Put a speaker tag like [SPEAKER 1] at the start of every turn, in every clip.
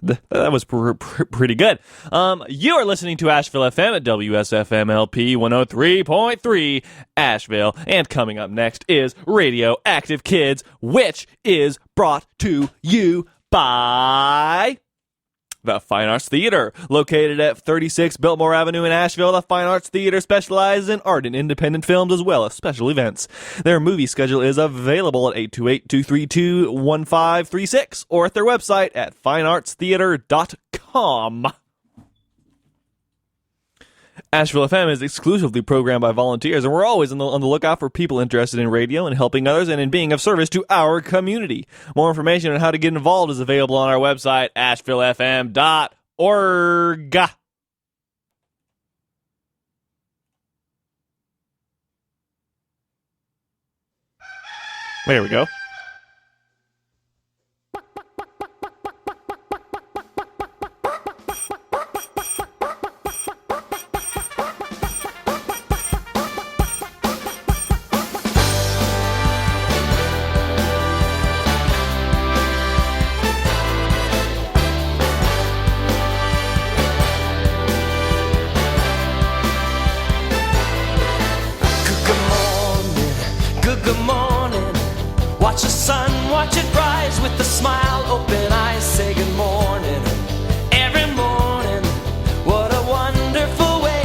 [SPEAKER 1] That was pretty good. You are listening to Asheville FM at WSFMLP 103.3 Asheville. And coming up next is Radioactive Kids, which is brought to you by the Fine Arts Theater. Located at 36 Biltmore Avenue in Asheville, the Fine Arts Theater specializes in art and independent films as well as special events. Their movie schedule is available at 828-232-1536 or at their website at fineartstheater.com. Asheville FM is exclusively programmed by volunteers, and we're always on the lookout for people interested in radio and helping others and in being of service to our community. More information on how to get involved is available on our website, ashevillefm.org. There we go.
[SPEAKER 2] Good morning, watch the sun, watch it rise with a smile, open eyes, say good morning. Every morning, what a wonderful way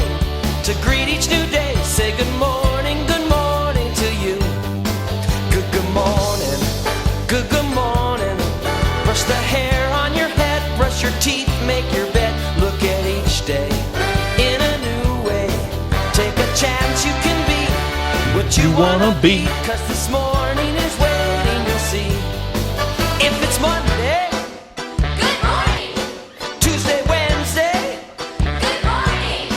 [SPEAKER 2] to greet each new day. Say good morning to you. Good morning, good morning. Brush the hair on your head, brush your teeth, make your bed. Look at each day in a new way. Take a chance, you can be what you wanna be, 'cause this morning is waiting, you'll see. If it's Monday,
[SPEAKER 3] good morning.
[SPEAKER 2] Tuesday, Wednesday,
[SPEAKER 3] Good morning.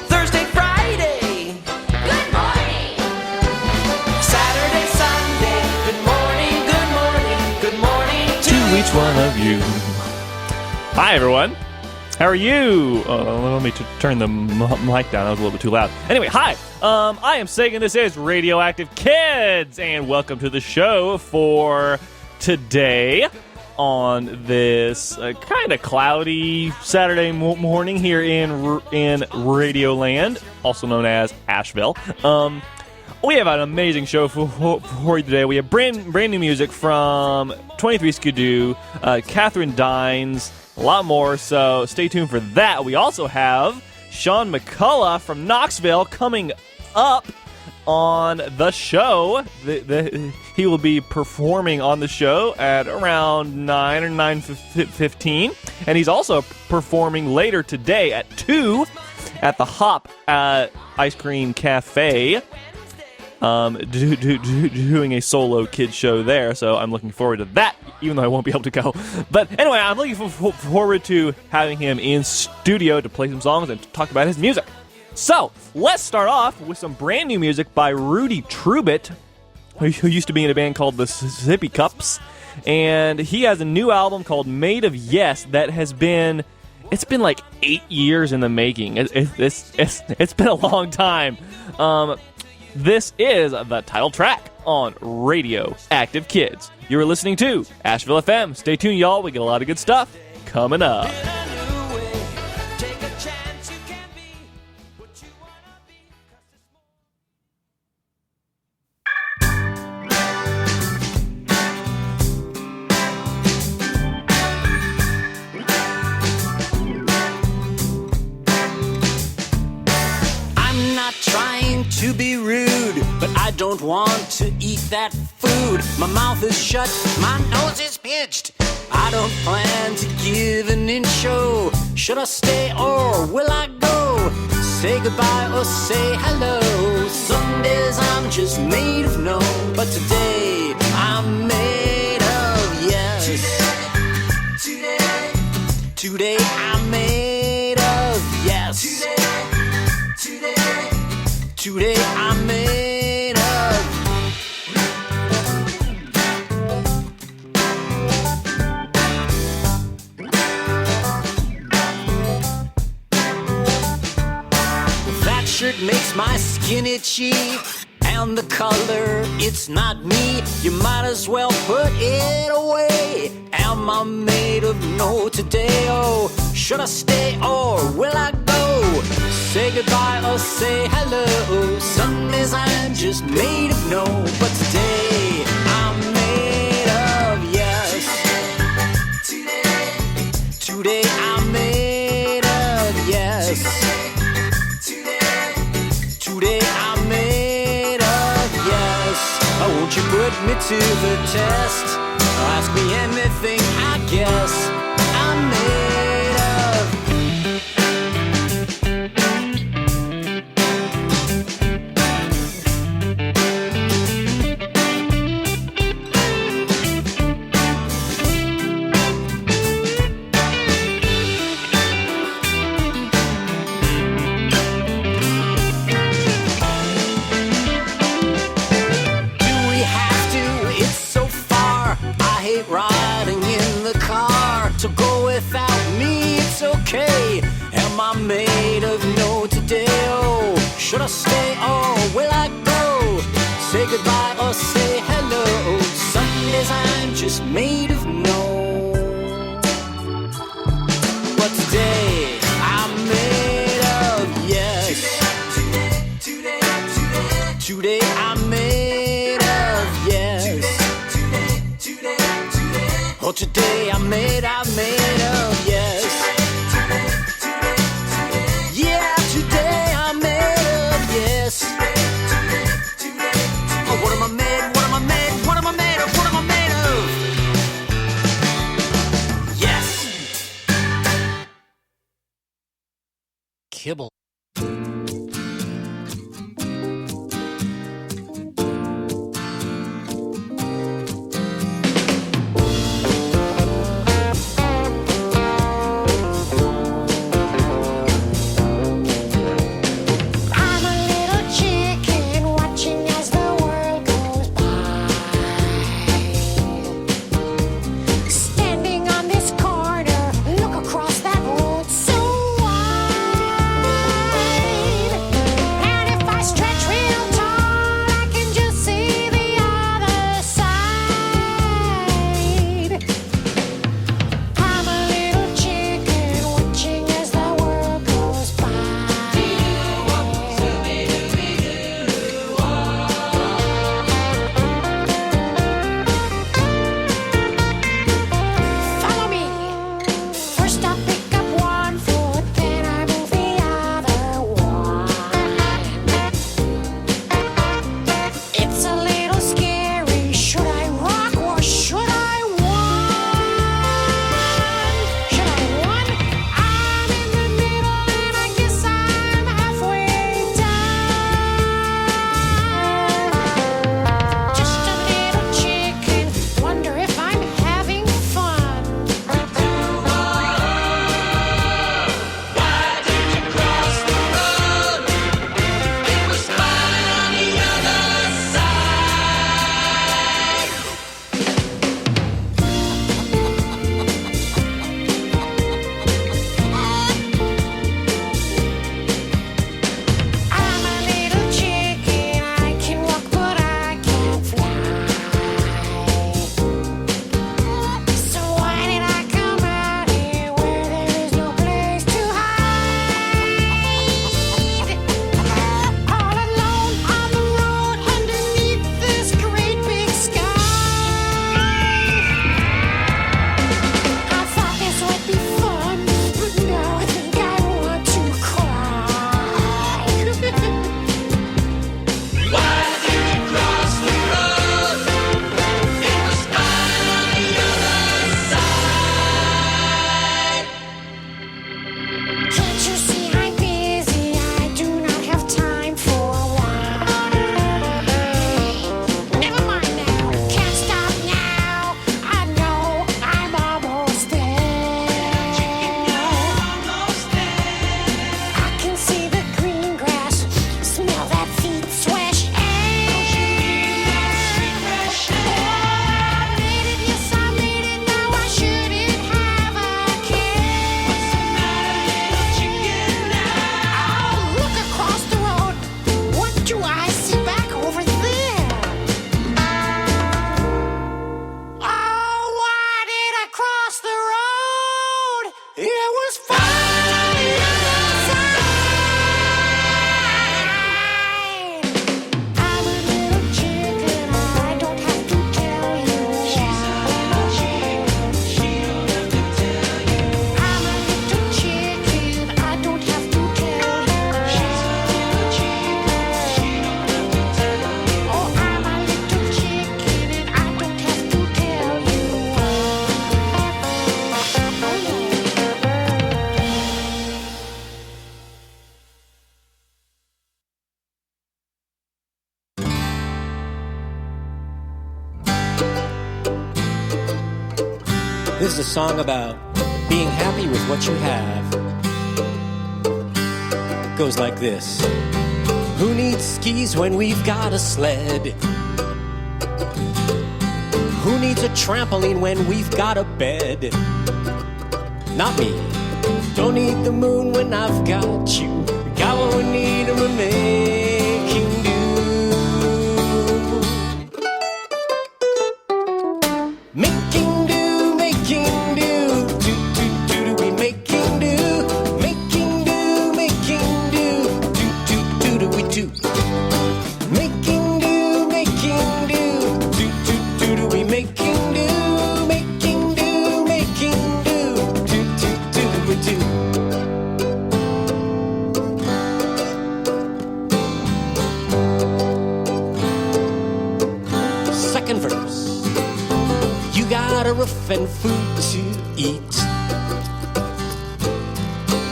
[SPEAKER 2] Thursday, Friday,
[SPEAKER 3] Good morning.
[SPEAKER 2] Saturday, Sunday, good morning, good morning
[SPEAKER 1] To each one of you. Hi, everyone. How are you? Let me turn the mic down. That was a little bit too loud. Anyway, hi. I am Sagan. This is Radioactive Kids, and welcome to the show for today on this kind of cloudy Saturday morning here in Radioland, also known as Asheville. We have an amazing show for you today. We have brand new music from 23 Skidoo, Catherine Dines, a lot more, so stay tuned for that. We also have Sean McCollough from Knoxville coming up on the show. He will be performing on the show at around 9 or 9:15, and he's also performing later today at 2 at the Hop Ice Cream Cafe, doing a solo kids show there, so I'm looking forward to that, even though I won't be able to go. But anyway, I'm looking forward to having him in studio to play some songs and talk about his music. So, let's start off with some brand new music by Rudy Trubit, who used to be in a band called the Sippy Cups, and he has a new album called Made of Yes that has been... It's been like 8 years in the making. It's been a long time. This is the title track on Radioactive Kids. You are listening to Asheville FM. Stay tuned, y'all. We get a lot of good stuff coming up.
[SPEAKER 2] I'm not trying to be rude, but I don't want to eat that food. My mouth is shut, my nose is pinched. I don't plan to give an intro. Should I stay or will I go? Say goodbye or say hello. Some days I'm just made of no, but today I'm made of yes. Today I'm made of yes. Today I'm made of. That shirt makes my skin itchy, And the color, it's not me. You might as well put it away. Am I made of no today? Oh, should I stay or will I go? Say goodbye or say hello. Some days I'm just made of no, but today I'm made of yes. Today I'm made of yes. Today I'm made of yes. Oh, won't you put me to the test? Ask me anything, I guess. I'm made of. Do we have to? It's so far. I hate riding in the car. So go without me, it's okay. Am I made of no today? Oh, should I stay or will I go? Say goodbye or say hello. Some days I'm just made of no. But today I'm made of yes. Today I'm made of yes. Oh, today I'm made of yes. Yeah, today I'm made of yes. Oh, what am I made? What am I made? What am I made of? What am I made of? Yes. Kibble.
[SPEAKER 4] I'm a little chicken watching as the world goes by. Standing on this corner, look across that road so wide. just fine outside. I'm a little chicken, I don't have to tell you. I'm a little chicken, I don't have to tell you. Oh, I'm a little chicken and I don't have to tell you.
[SPEAKER 5] This is a song about being happy with what you have. Goes like this. Who needs skis when we've got a sled? Who needs a trampoline when we've got a bed? Not me. Don't need the moon when I've got you. Got what we need and we're making do. Making do, making do. Do, do, do, do, we making do. Making do, making do. Do, do, do, do, we do. Making do, making do. Do, do, do, do, we making do. Making do, making do. Do, do, do, do, we do. Second verse. You got a roof and food to eat.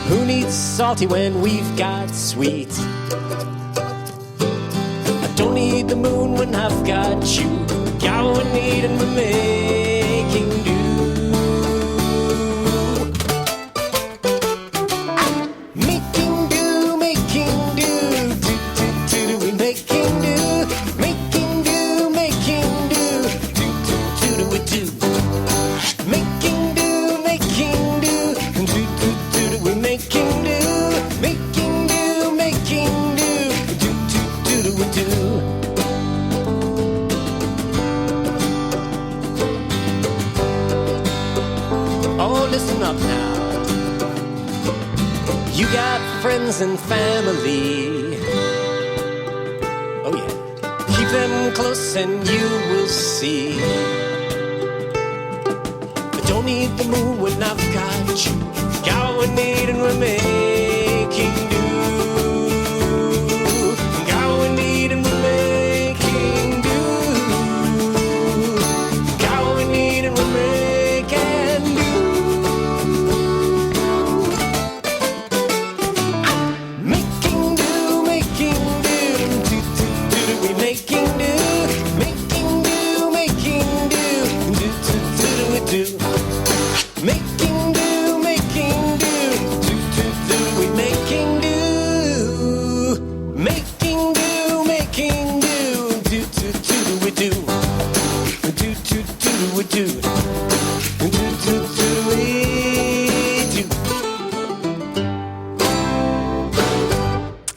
[SPEAKER 5] Who needs salty when we've got sweet? I don't need the moon when I've got you. Got what we need and we're making do. Making do, making do. Do, do, do, do, we making do. Making do, making do. Do, do, do, do, we do. Making do, making do. Do, do, do, do, we making do. Making do, making do. Do, do, do, do, we do. Oh, listen up now. You got friends and family. Oh yeah. Keep them close and you will see. But don't need the moon when I've got you. Got what we need and we're making do. Got what we need and we're making do. Got what we need and we're making do. Making do, making do. Do, do, do, do, we making do. Making do, making do. Do, do, do, do, we do. Making do, making do. Do, do, do, we making do. Making do, making do. Do, do, do, we do. Do, do, do, we do. Do, do, do, we do.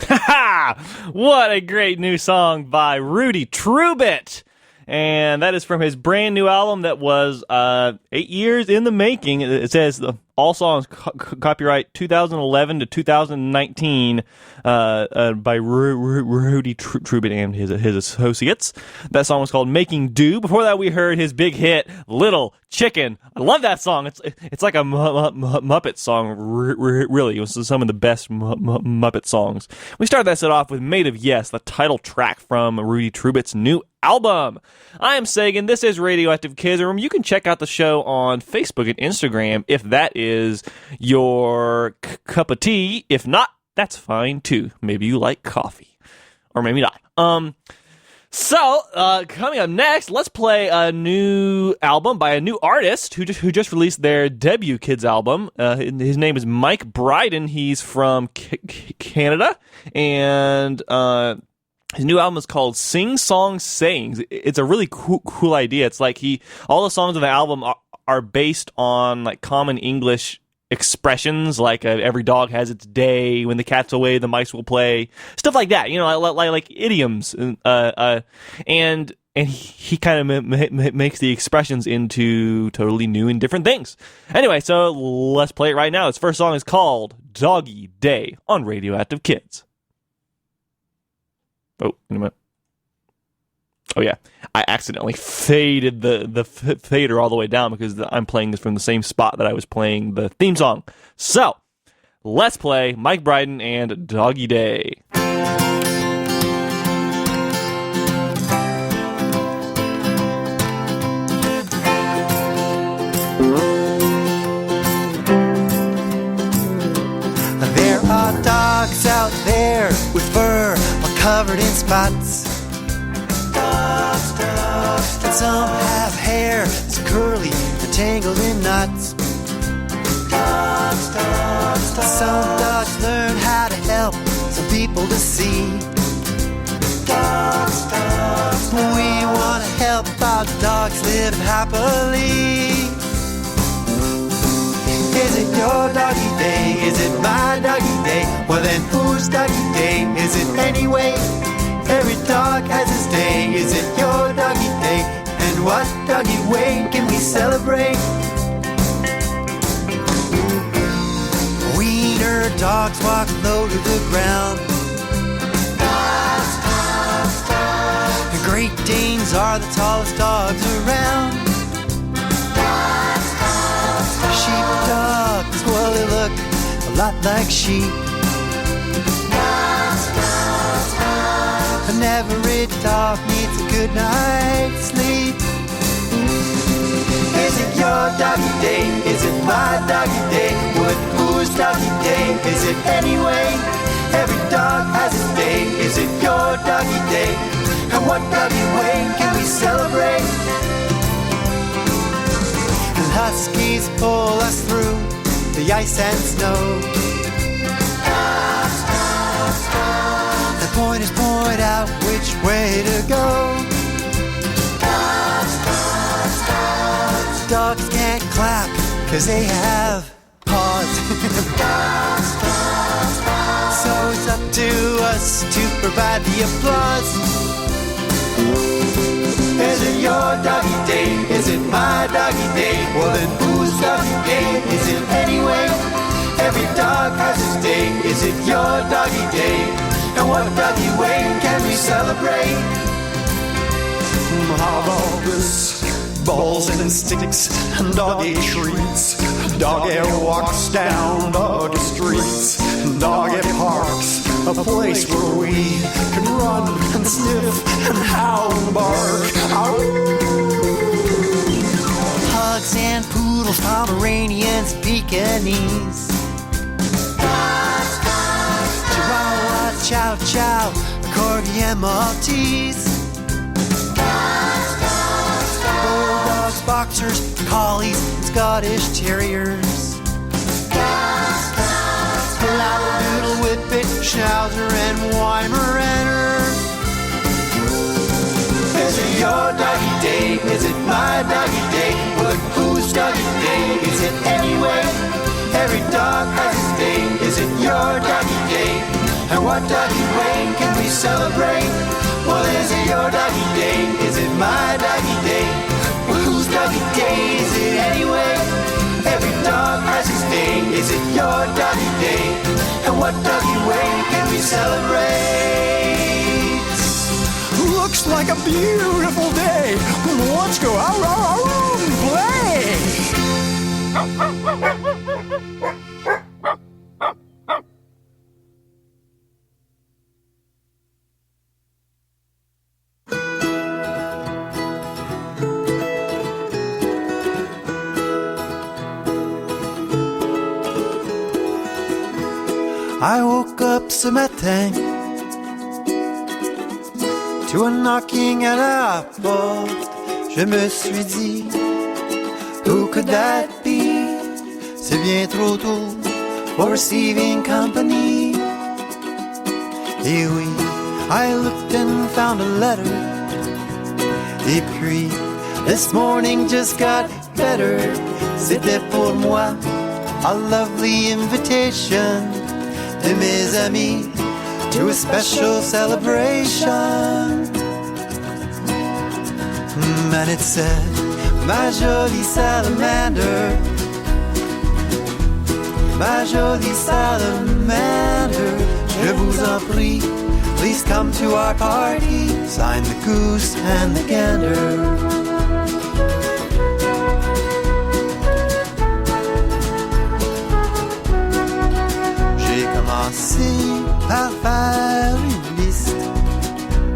[SPEAKER 1] Ha! What a great new song by Rudy Trubit. And that is from his brand new album that was 8 years in the making. It says all songs copyright 2011 to 2019 by Rudy Trubit and his associates. That song was called Making Do. Before that, we heard his big hit, Little Chicken. I love that song. It's like a Muppet song, really. It was some of the best Muppet songs. We started that set off with Made of Yes, the title track from Rudy Trubit's new album. I am Sagan. This is Radioactive Kids Room. You can check out the show on Facebook and Instagram if that is your cup of tea. If not, that's fine too. Maybe you like coffee, or maybe not. So coming up next, let's play a new album by a new artist who just released their debut kids album. His name is Mike Bryden. He's from Canada, and his new album is called Sing Song Sayings. It's a really cool idea. It's like all the songs on the album are based on like common English expressions, like every dog has its day, when the cat's away, the mice will play, stuff like that. You know, like idioms. And and he kind of makes the expressions into totally new and different things. Anyway, so let's play it right now. His first song is called Doggy Day on Radioactive Kids. Oh, wait a minute. Oh yeah, I accidentally faded the fader all the way down because I'm playing this from the same spot that I was playing the theme song. So, let's play Mike Bryden and Doggy Day.
[SPEAKER 6] There are dogs out there with fur all covered in spots. And some have hair that's curly and tangled in knots. Some dogs learn how to help some people to see. We want to help our dogs live happily. Is it your doggy day? Is it my doggy day? Well then whose doggy day is it anyway? Every dog has his day. Is it your doggy day? And what doggy way can we celebrate? Wiener dogs walk low to the ground. And Great Danes are the tallest dogs around. Sheepdogs, well they look a lot like sheep. And every dog needs a good night's sleep. Is it your doggy day? Is it my doggy day? What, whose doggy day is it anyway? Every dog has his day. Is it your doggy day? And what doggy way can we celebrate? And huskies pull us through the ice and snow. The pointers point out which way to go. Dogs can't clap cause they have paws. So it's up to us to provide the applause. Is it your doggy day? Is it my doggy day? Well then whose doggy day is it anyway? Every dog has his day. Is it your doggy day? And what doggy way can we celebrate?
[SPEAKER 7] How about this? Balls and sticks and doggy treats. Doggy walks down doggy streets. Doggy parks, a place where we can run and sniff and howl and bark. Ow.
[SPEAKER 6] Pugs and poodles, Pomeranians, Pekingese. Chihuahua, Chow Chow, Corgi and Maltese. Bulldogs, Boxers, Collies, Scottish Terriers. Labradoodle, Whippet, Schnauzer, and Weimaraner. Is it your doggy day? Is it my doggy day? But whose doggy day is it anyway? Every dog has his day. Is it your doggy day? And what doggy way can we celebrate? Well, is it your doggy day? Is it my doggy day? Well, whose doggy day is it anyway? Every dog has his day. Is it your doggy day? And what doggy way can we celebrate?
[SPEAKER 7] Looks like a beautiful day. Let's go out and play.
[SPEAKER 6] I woke up ce matin to a knocking at our porte. Je me suis dit, who could that be? C'est bien trop tôt for receiving company. Et oui, I looked and found a letter. Et puis, this morning just got better. C'était pour moi a lovely invitation de mes amis to a special celebration. and it said, ma jolie salamander, ma jolie salamander, je vous en prie, please come to our party. Signed the goose and the gander. J'ai commencé par faire une liste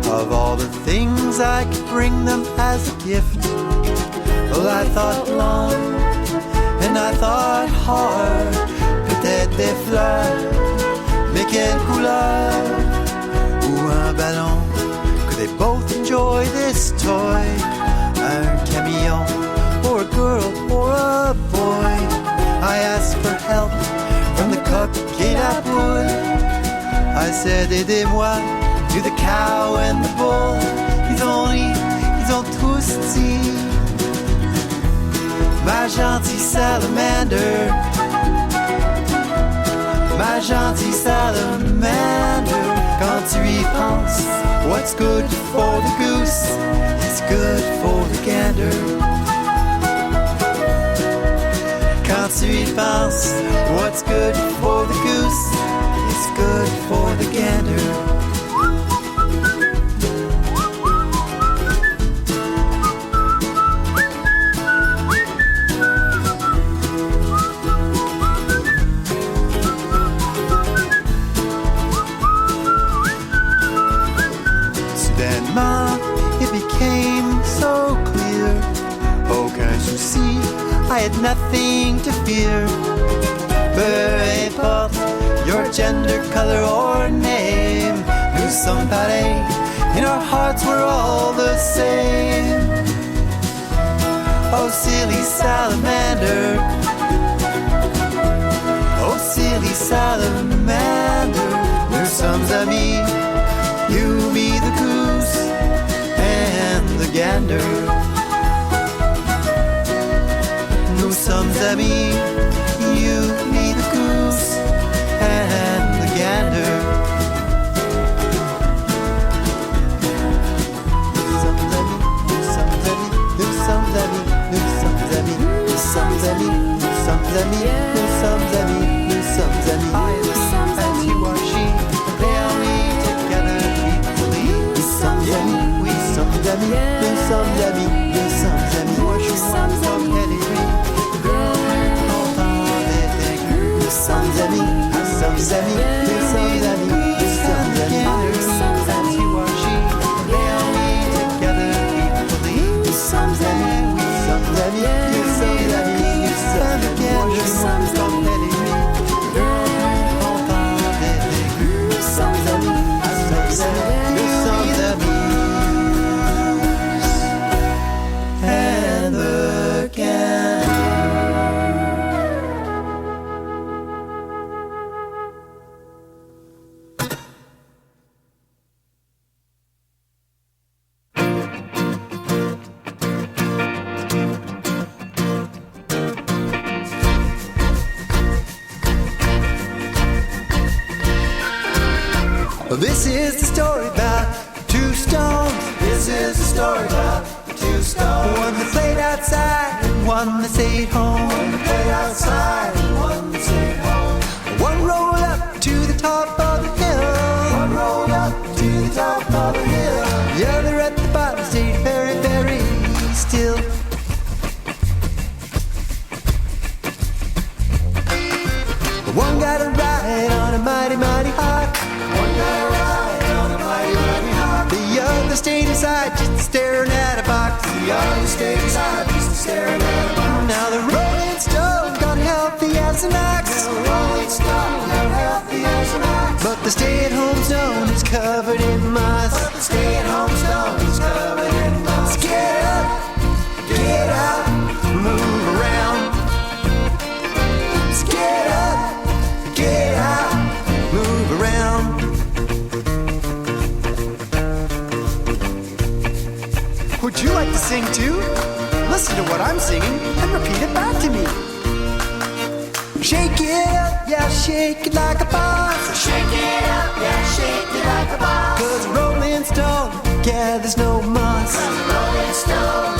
[SPEAKER 6] of all the things I could bring them as a gift. Well, I thought long and I thought hard. Peut-être des fleurs, mais quelle couleur? Ou un ballon? Could they both enjoy this toy? Un camion, or a girl, or a boy? I asked for help from the cook in Applewood. I said, aidez-moi, to the cow and the bull. Ils ont tous dit, ma gentille salamander, ma gentille salamander. Quand tu y penses, what's good for the goose is good for the gander. Quand tu y penses, what's good for the goose is good for the gander. It became so clear. Aucun souci, I had nothing to fear. Peu importe your gender, color or name, nous sommes pareils, in our hearts we're all the same. Oh silly salamander, oh silly salamander, nous sommes amis, you, me, the goose, and the gander. Nous sommes amis, you, me, the goose, and the gander. Nous sommes amis, nous sommes amis, nous sommes amis, nous sommes amis, nous sommes amis, nous sommes amis, nous sommes amis, nous sommes amis. I am he and you are she, they are me together equally. Nous sommes amis, oui, sommes amis, nous sommes amis, nous sommes amis. Moi je suis moi, comme elle est lui. Nous sommes amis, nous sommes amis, nous sommes amis, nous sommes amis. And you are she, they are me together equally. Nous sommes amis, oui, sommes amis, nous sommes amis, nous sommes amis. Moi je suis moi, comme elle est lui. Nous sommes amis, nous sommes amis, nous sommes amis. And the gander. This is the story about two stones. This is the story about two stones. One that played outside and one that stayed home. One that played outside and one that stayed home. One rolled up to the top of the hill. One rolled up to the top of the hill. The other at the bottom stayed very, very still. One got a ride on a mighty, mighty hawk. One got a ride on a mighty, mighty hawk. The other stayed inside just staring at a box. The other stayed inside just staring at a box. Now the Rolling Stone got healthy as an ox. The Rolling Stone got healthy as an ox. But the stay-at-home zone is covered in moss. But the stay-at-home zone is covered in moss. Get up, get out, move around. Get up, get out, move around. Would you like to sing too? Listen to what I'm singing and repeat it back to me. Shake it up, yeah, shake it like a boss. Shake it up, yeah, shake it like a boss. 'Cause Rolling Stone gathers no moss. 'Cause Rolling Stone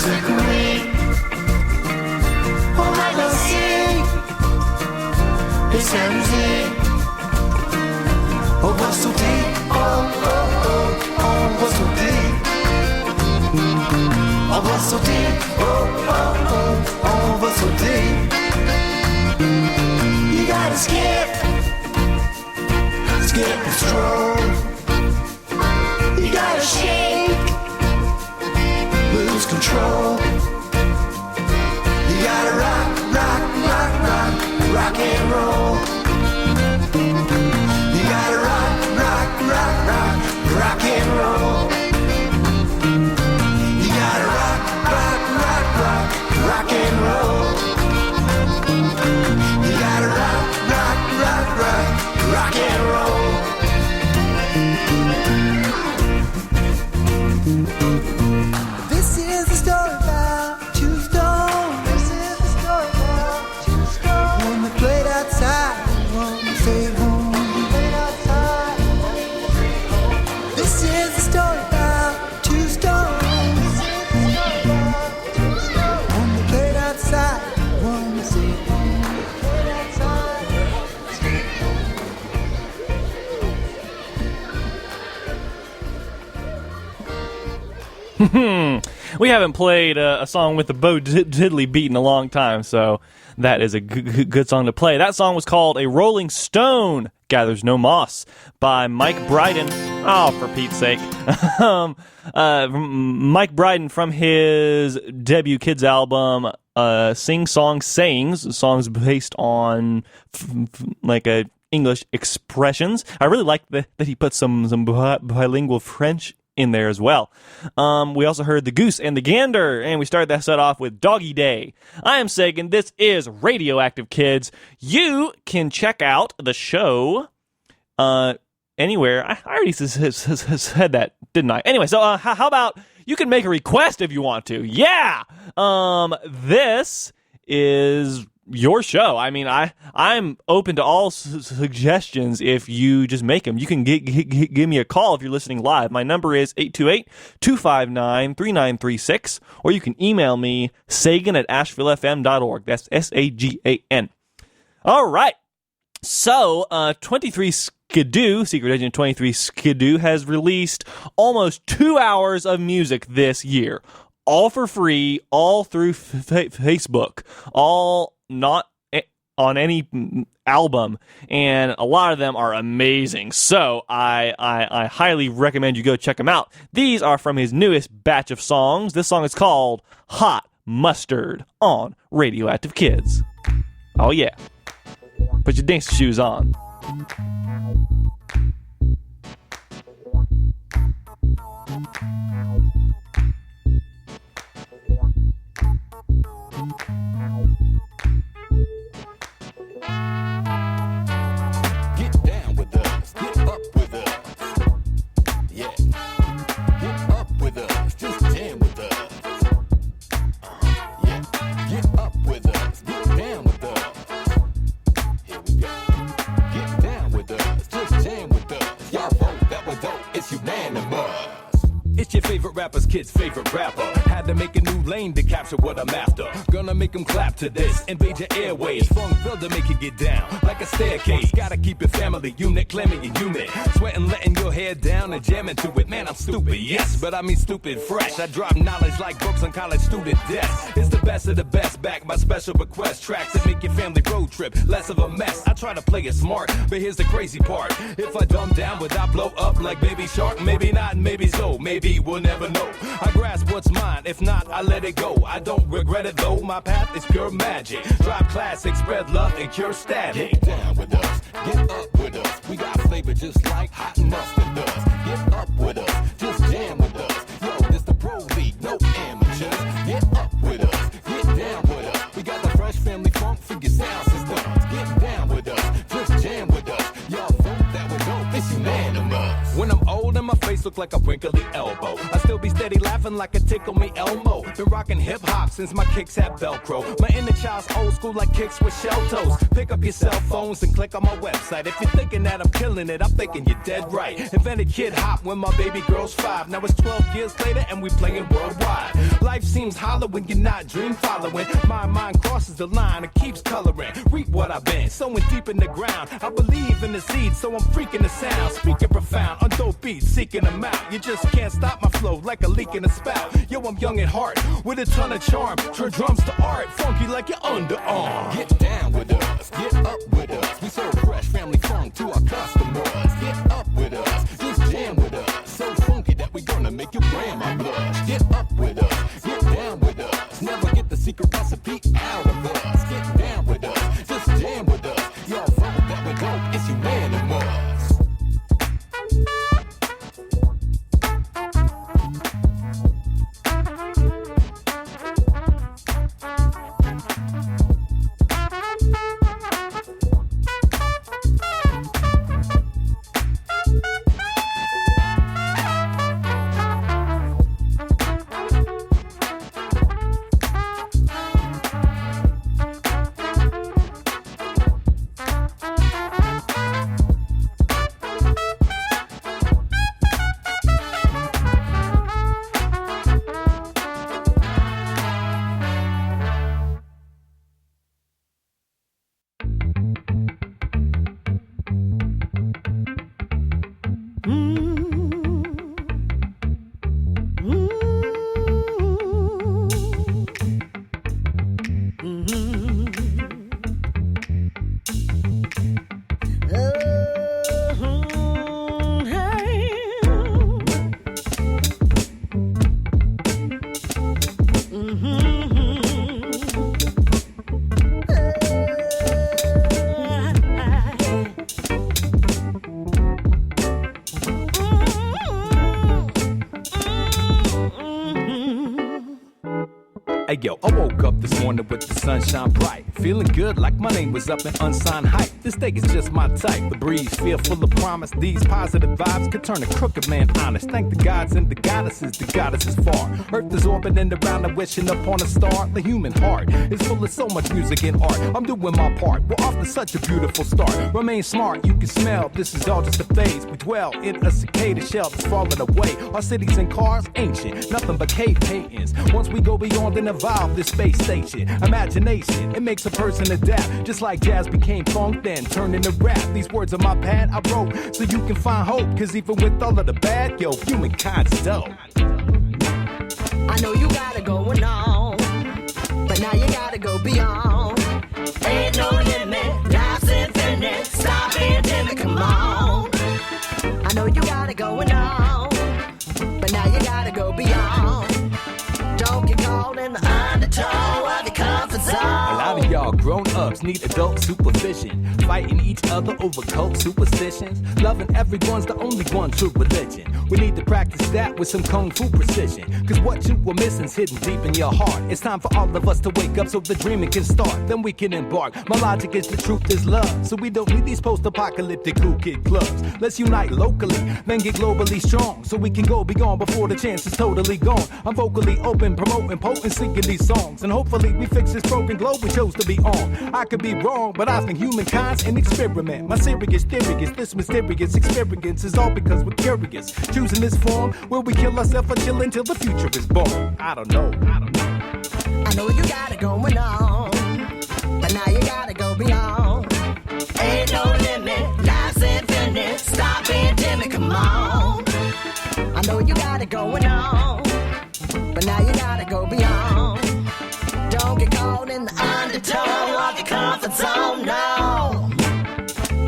[SPEAKER 6] circuit. On va danser et s'amuser. On va sauter, oh oh oh, on va sauter. On va sauter, oh oh oh, on va sauter. You gotta skip, skip and stroll. You gotta shake, lose control. You gotta rock, rock, rock, rock, rock and roll. You gotta rock, rock, rock, rock, rock and roll. You gotta rock, rock, rock, rock, rock and roll. You gotta rock, rock, rock, rock, rock and roll. This is the story about two stones. This is the story about two stones. One that played outside, one that stayed home. Played outside, one that stayed home. This is the story about two stones. This is the story about two stones. One that played outside, one that stayed home. Played outside, one that stayed
[SPEAKER 1] We haven't played a song with the Bo Diddley beat in a long time, so that is a good song to play. That song was called A Rolling Stone Gathers No Moss by Mike Bryden. Oh, for Pete's sake. Mike Bryden from his debut kids album, Sing Song Sayings, songs based on like English expressions. I really like that he put some bilingual French in there as well. We also heard The Goose and the Gander, and we started that set off with Doggy Day. I am Sagan. This is Radioactive Kids. You can check out the show anywhere. I already said that, didn't I? Anyway, so how about you can make a request if you want to. Yeah! This is your show. I mean, I'm open to all suggestions if you just make them. You can give me a call if you're listening live. My number is 828-259-3936, or you can email me, sagan@ashevillefm.org. That's SAGAN. All right. So, 23 Skidoo, Secret Agent 23 Skidoo, has released almost 2 hours of music this year. All for free, all through Facebook, all not on any album, and a lot of them are amazing. So I highly recommend you go check them out. These are from his newest batch of songs. This song is called Hot Mustard on Radioactive Kids. Oh yeah. Put your dance shoes on.
[SPEAKER 8] Get down with us, get up with us. Yeah, get up with us, just jam with us. Yeah, get up with us, get down with us. Here we go. Get down with us, just jam with us. Y'all vote that was dope, it's unanimous.
[SPEAKER 9] It's your favorite rapper's kid's favorite rapper. Had to make a new lane to capture what I'm after. Gonna make them clap to this. Invade your airways. Funk build to make it get down like a staircase. Gotta keep it family unit, claiming your unit. Sweating, letting your hair down and jamming to it. Man, I'm stupid, yes, but I mean stupid fresh. I drop knowledge like books on college student desks. It's the best of the best, back by special request tracks that make your family road trip less of a mess. I try to play it smart, but here's the crazy part. If I dumb down, would I blow up like Baby Shark? Maybe not, maybe so. Maybe we'll never know. I grasp what's mine, if not, I let it go. I don't regret it though, my path is pure magic. Drop classic, spread love, and cure static.
[SPEAKER 8] Get down with us, get up with us. We got flavor just like hot mustard does. Get up with us, just jam with us. Yo, this the pro league, no amateurs. Get up with us, get down with us. We got the fresh family funk for your sound systems. Get down with us, just jam with us. Y'all vote that we're dope, it's unanimous.
[SPEAKER 9] When I'm old and my face will look like a wrinkly elbow. I still be steady laughing like a tickle me Elmo. Been rocking hip hop since my kicks had Velcro. My inner child's old school like kicks with shell toes. Pick up your cell phones and click on my website. If you're thinking that I'm killing it, I'm thinking you're dead right. Invented kid hop when my baby girl's 5. Now it's 12 years later and we playing worldwide. Life seems hollow when you're not dream following. My mind crosses the line and keeps coloring. Reap what I've been, sowing deep in the ground. I believe in the seed, so I'm freaking the sound. Speaking profound, on dope beats, seeking them out. You just can't stop my flow like a leak in a spout. Yo, I'm young at heart, with a ton of charm. Turn drums to art, funky like your underarm.
[SPEAKER 8] Get down with us, get up with us. We serve fresh family funk to our customers. Get up with us, just jam with us. So funky that we gonna make your grandma blush. Get up with us, get down with us. Never get the secret recipe out of us. Get down with us, just jam with us. Y'all vote that we dope, it's unanimous.
[SPEAKER 9] Hey yo, I woke up this morning with the sunshine bright. Feeling good like my name was up in unsigned hype. This day is just my type. The breeze feel full of promise. These positive vibes could turn a crooked man honest. Thank the gods and the goddesses far. Earth is orbiting around and wishing upon a star. The human heart is full of so much music and art. I'm doing my part. We're off to such a beautiful start. Remain smart, you can smell. This is all just a phase. We dwell in a cicada shell that's falling away. Our cities and cars ancient, nothing but cave paintings. Once we go beyond and evolve this space station, imagination, it makes a person adapt. Just like jazz became funk, then turned into rap. These words on my pad I wrote so you can find hope. Cause even with all of the bad, yo, humankind's dope.
[SPEAKER 10] I know you got it going on, but now you gotta go beyond. Ain't no limit, life's infinite. Stop being timid, come on. I know you got it going on, but now you gotta go beyond. Don't get caught in the undertow of your comfort zone.
[SPEAKER 9] A lot of y'all grown-ups need adult supervision, fighting each other over cult superstitions. Loving everyone's the only one true religion. We need to practice that with some kung fu precision. Cause what you were missing's hidden deep in your heart. It's time for all of us to wake up so the dreaming can start. Then we can embark. My logic is the truth is love. So we don't need these post-apocalyptic cool kid clubs. Let's unite locally, then get globally strong. So we can go beyond before the chance is totally gone. I'm vocally open, promoting potent, singing these songs. And hopefully we fix this broken globe we chose to be on. I could be wrong, but I think humankind's an experiment. My serious theory is this mysterious experience is all because we're curious. Choosing this form, will we kill ourselves or chill until the future is born? I don't know.
[SPEAKER 10] I know you got it going on, but now you gotta go beyond. Ain't no limit, life's infinite. Stop being timid, come on. I know you got it going on, but now you gotta go beyond. Don't get caught in the undertow of your comfort zone, no.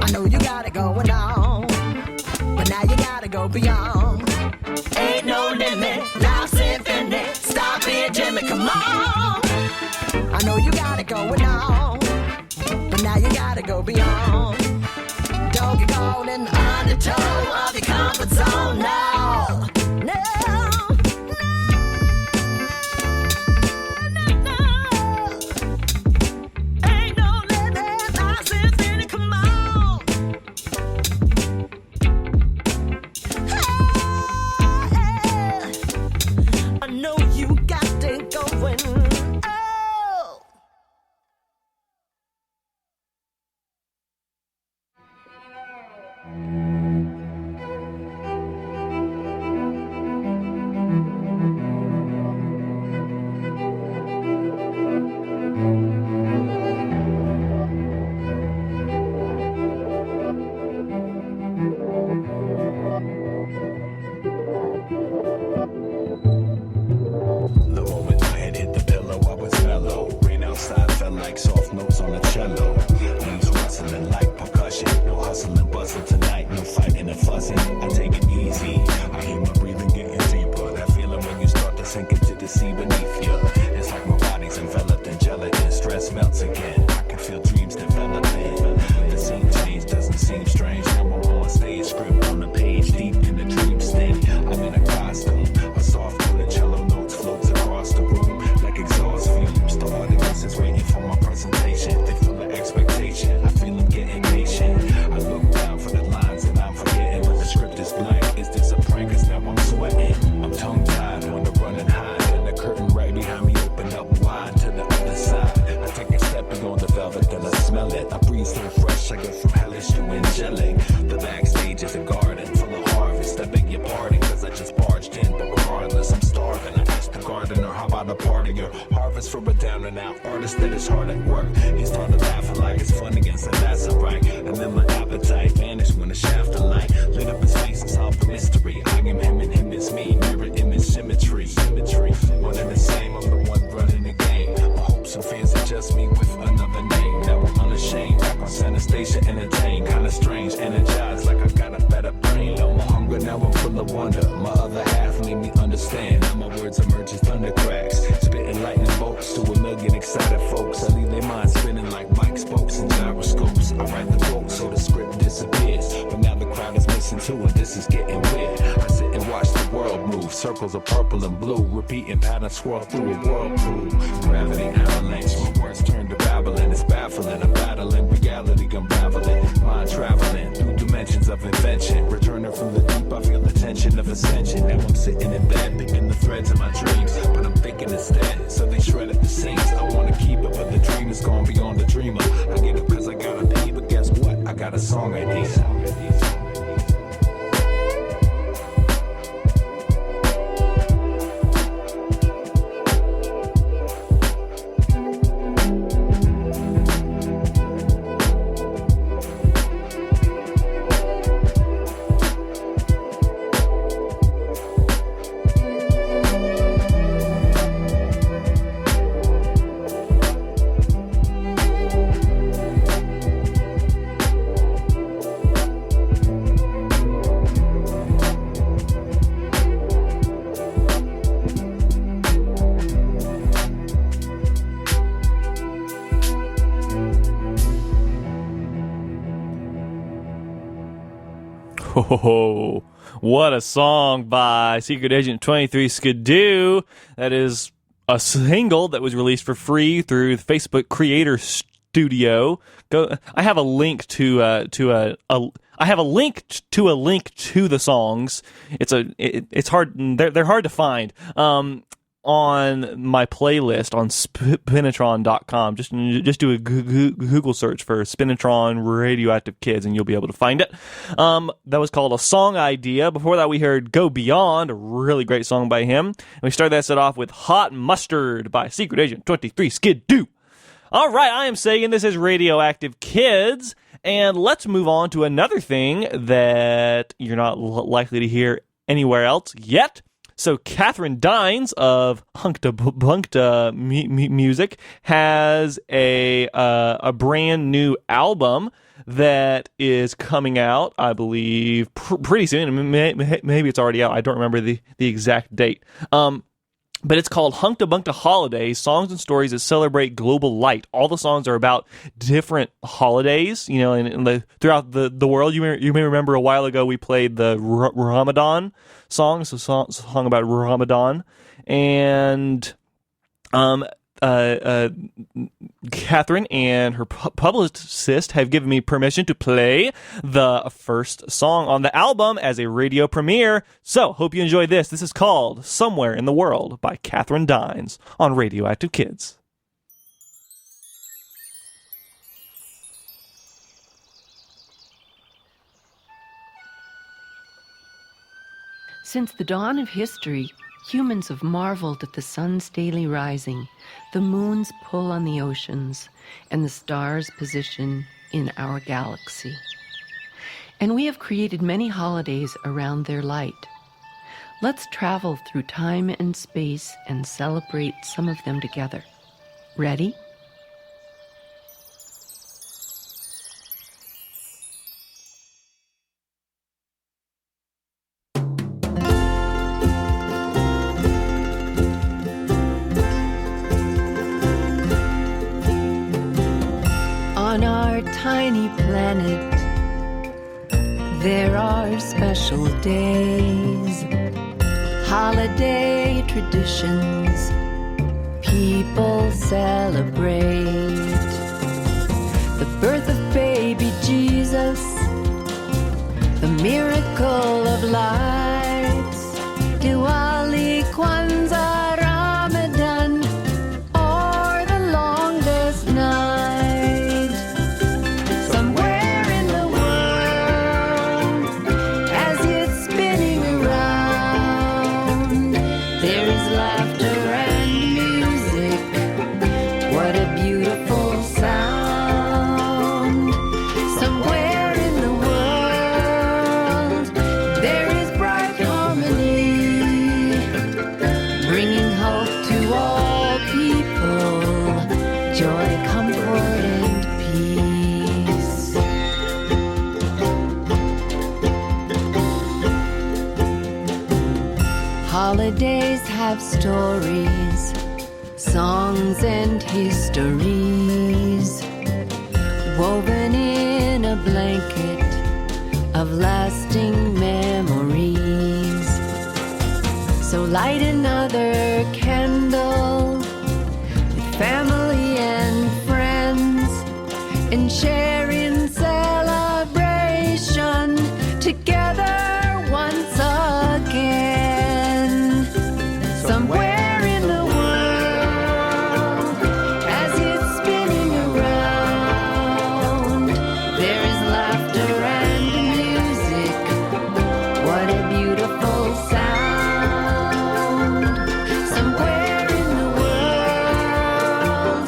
[SPEAKER 10] I know you got it going on, but now you gotta go beyond. Ain't no limit, life's infinite. Stop being timid, come on. I know you got it going on, but now you gotta go beyond. Don't get caught in the undertow of your comfort zone, no. No.
[SPEAKER 9] smell it. I breathe so fresh, I go from hellish to angelic. The backstage is a garden full of harvest. I beg your pardon, cause I just barged in, but regardless, I'm starving. I asked the gardener, how about a part of your harvest for a down and out artist that is hard at work? He started laughing like it's fun against, and that's alright. And then my appetite vanished when a shaft of light lit up his face and solved the mystery. I am him and him is me, mirror image symmetry. One and the same, I'm the one running the game. My hopes and fears adjust me with another name. Now I'm unashamed, back on center station, entertained. Kinda strange, energized like I got a better brain. No more hunger, now I'm full of wonder. My other half made me understand. Now my words emerge as thunder cracks, spitting lightning bolts to a million excited folks. I leave their minds spinning like mic spokes and gyroscopes. I write the quote so the script disappears, but now the crowd is missing too and this is getting weird. I sit and watch the world move, circles of purple and blue, repeating patterns swirl through a whirlpool. Gravity avalanche, my words turn to babbling. It's baffling, I'm battling reality, unraveling. Mind traveling through dimensions of invention, returning from the deep, I feel the tension of ascension. Now I'm sitting in bed, picking the threads of my dreams, but I'm thinking instead, so they shredded the seams. I wanna keep it, but the dream is gone beyond the dreamer. I get it cause I gotta pee, but guess what? I got a song idea.
[SPEAKER 1] Oh, what a song by Secret Agent 23 Skidoo. That is a single that was released for free through the Facebook Creator Studio. I have a link to a link to the songs. It's hard. They're hard to find. On my playlist on spinatron.com. Just do a Google search for Spinatron Radioactive Kids and you'll be able to find it. That was called A Song Idea. Before that we heard Go Beyond, a really great song by him. And we started that set off with Hot Mustard by Secret Agent 23 Skidoo. All right, I am Sagan. This is Radioactive Kids. And let's move on to another thing that you're not likely to hear anywhere else yet. So Catherine Dines of Hunkta Bunkta Music has a brand new album that is coming out, I believe, pretty soon. Maybe it's already out. I don't remember the exact date. But it's called Hunkta Bunkta Holidays, Songs and Stories that Celebrate Global Light. All the songs are about different holidays, you know, throughout the world. You may remember a while ago we played the Ramadan song, so song about Ramadan. And Catherine and her publicist have given me permission to play the first song on the album as a radio premiere. So, hope you enjoy this. This is called Somewhere in the World by Catherine Dines on Radioactive Kids.
[SPEAKER 11] Since the dawn of history, humans have marveled at the sun's daily rising, the moon's pull on the oceans, and the stars' position in our galaxy. And we have created many holidays around their light. Let's travel through time and space and celebrate some of them together. Ready? On our tiny planet, there are special days, holiday traditions, people celebrate the birth of baby Jesus, the miracle of light, Diwali, Kwanzaa, Ramadan, or the longest night. joy, comfort, and peace. Holidays have stories, songs and histories, woven in a blanket of lasting memories. So light another candle with family and friends, and share in celebration together once again. Somewhere in the world, as it's spinning around, there is laughter and music. What a beautiful sound. Somewhere in the world,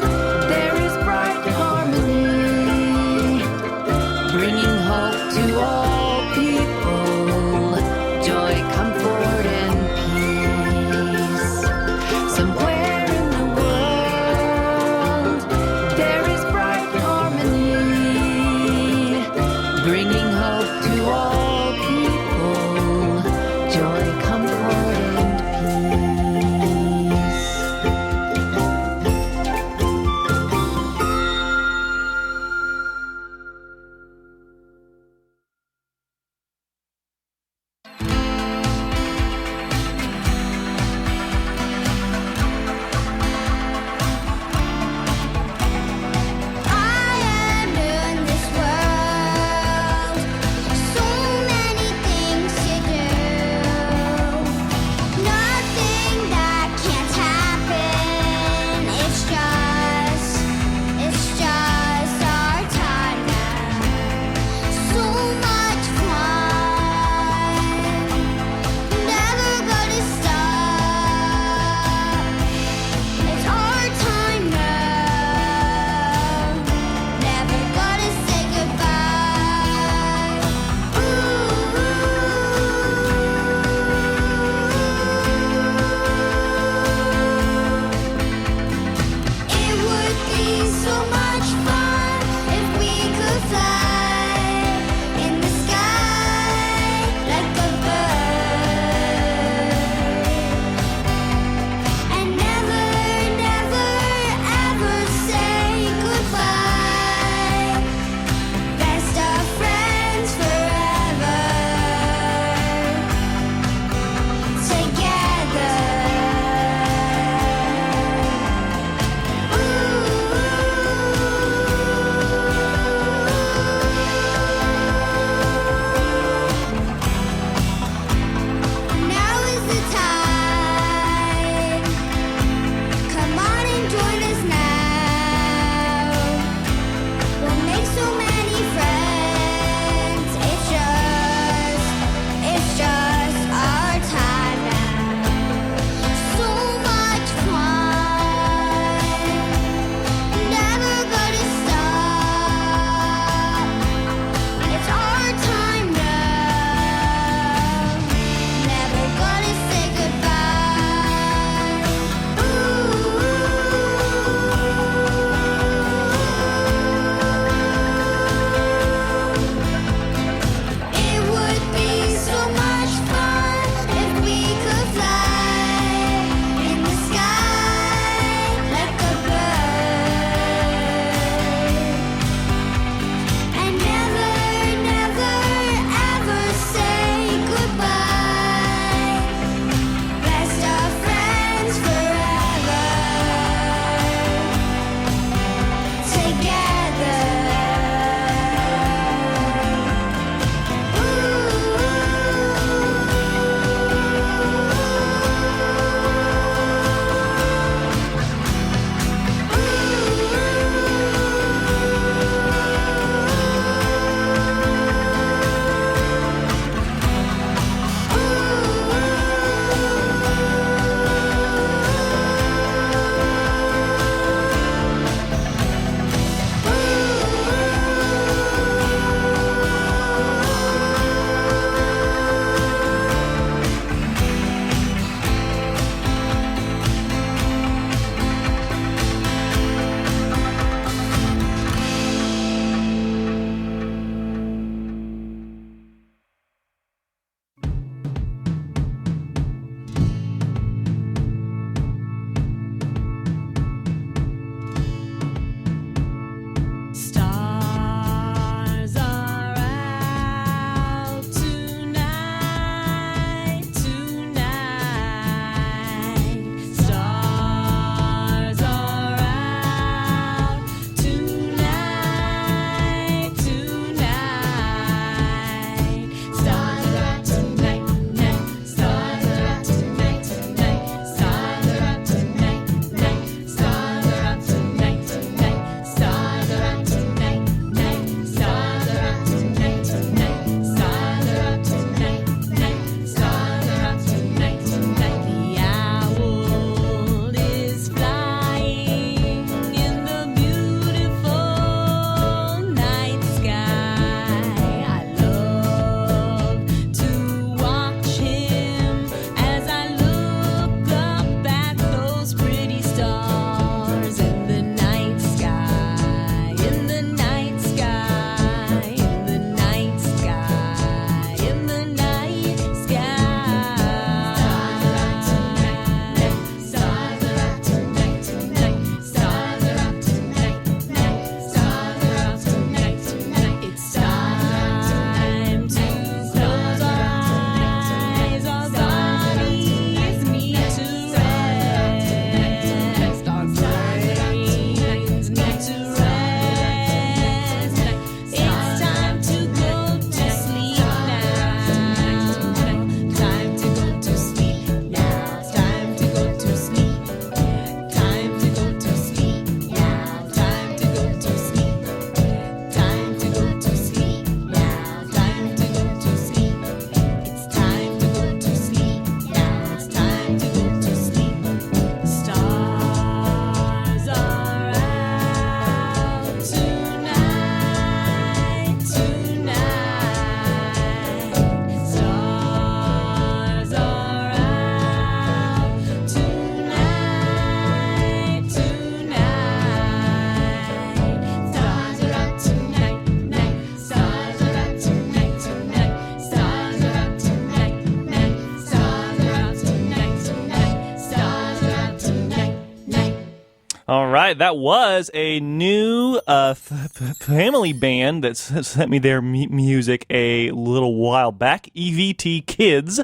[SPEAKER 1] All right, that was a new family band that sent me their music a little while back, EVT Kids.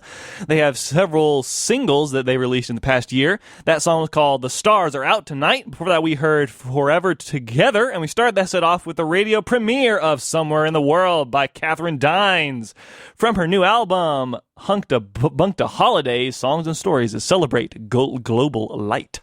[SPEAKER 1] They have several singles that they released in the past year. That song was called The Stars Are Out Tonight. Before that, we heard Forever Together, and we started that set off with the radio premiere of Somewhere in the World by Catherine Dines from her new album, Bunkta Holidays, Songs and Stories that Celebrate Global Light.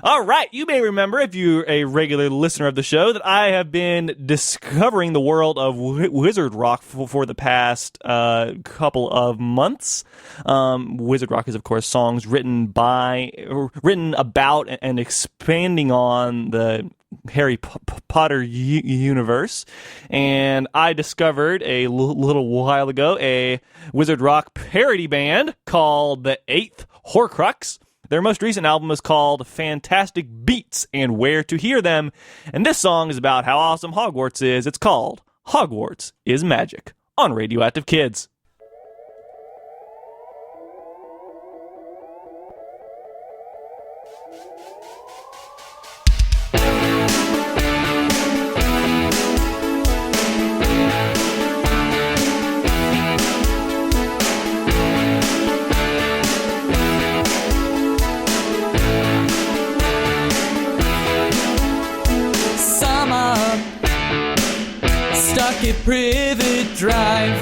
[SPEAKER 1] All right, you may remember, if you're a regular listener of the show, that I have been discovering the world of wizard rock for the past couple of months. Wizard rock is, of course, songs written about and expanding on the Harry Potter universe. And I discovered a little while ago a wizard rock parody band called the Eighth Horcrux. Their most recent album is called Fantastic Beats and Where to Hear Them, and this song is about how awesome Hogwarts is. It's called Hogwarts is Magic on Radioactive Kids.
[SPEAKER 2] Privet Drive,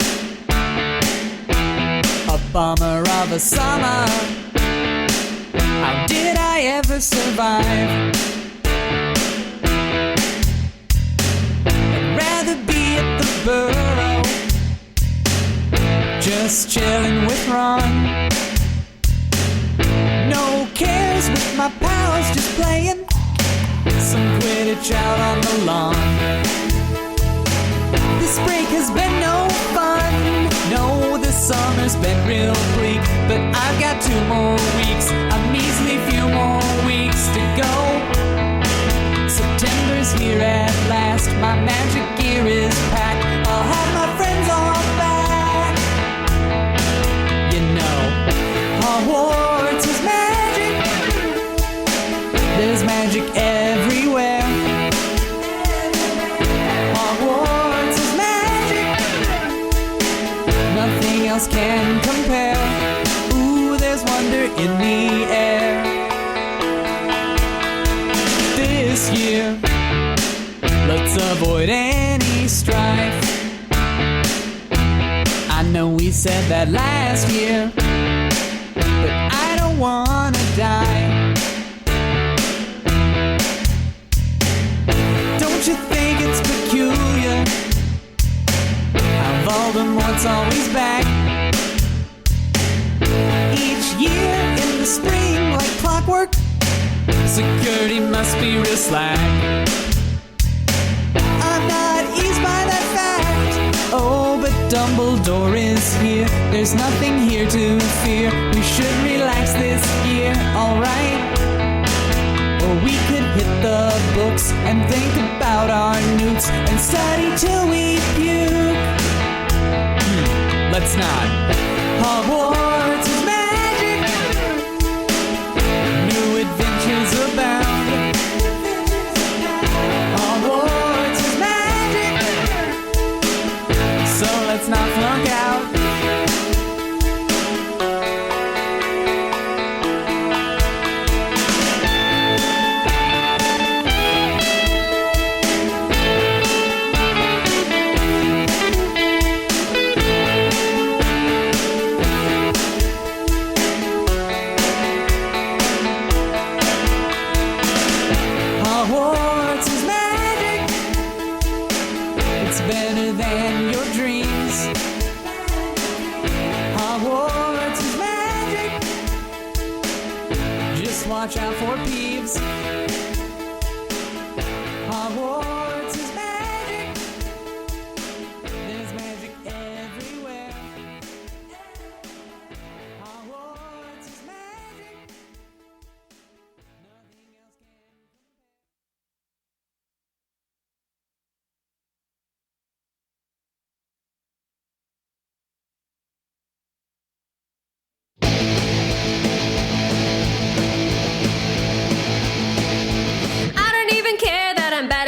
[SPEAKER 2] a bummer of a summer. How did I ever survive? I'd rather be at the Burrow, just chilling with Ron. No cares with my pals, just playing some Quidditch out on the lawn. This break has been no fun. No, this summer's been real bleak. But I've got 2 more weeks, a measly few more weeks to go. September's here at last. My magic gear is packed. I'll have my friends all back. You know, Hogwarts is magic. There's magic everywhere. Hogwarts is magic. Nothing else can compare. Ooh, there's wonder in the air. This year, let's avoid any strife. I know we said that last year, but I don't wanna die. Don't you think it's peculiar how Voldemort's always back? Each year in the spring, like clockwork, security must be real slack. I'm not eased by that fact. Oh, but Dumbledore is here. There's nothing here to fear. We should relax this year, alright? Or we could hit the books and think about our nukes and study till we puke. Let's not. Hogwarts is magic. New adventures abound. Hogwarts is magic. So let's not flunk out. Hogwarts is magic. It's better than your dreams. Hogwarts is magic. Just watch out for Peeves. Hogwarts is magic. There's magic everywhere. Hogwarts is magic. Nothing else can.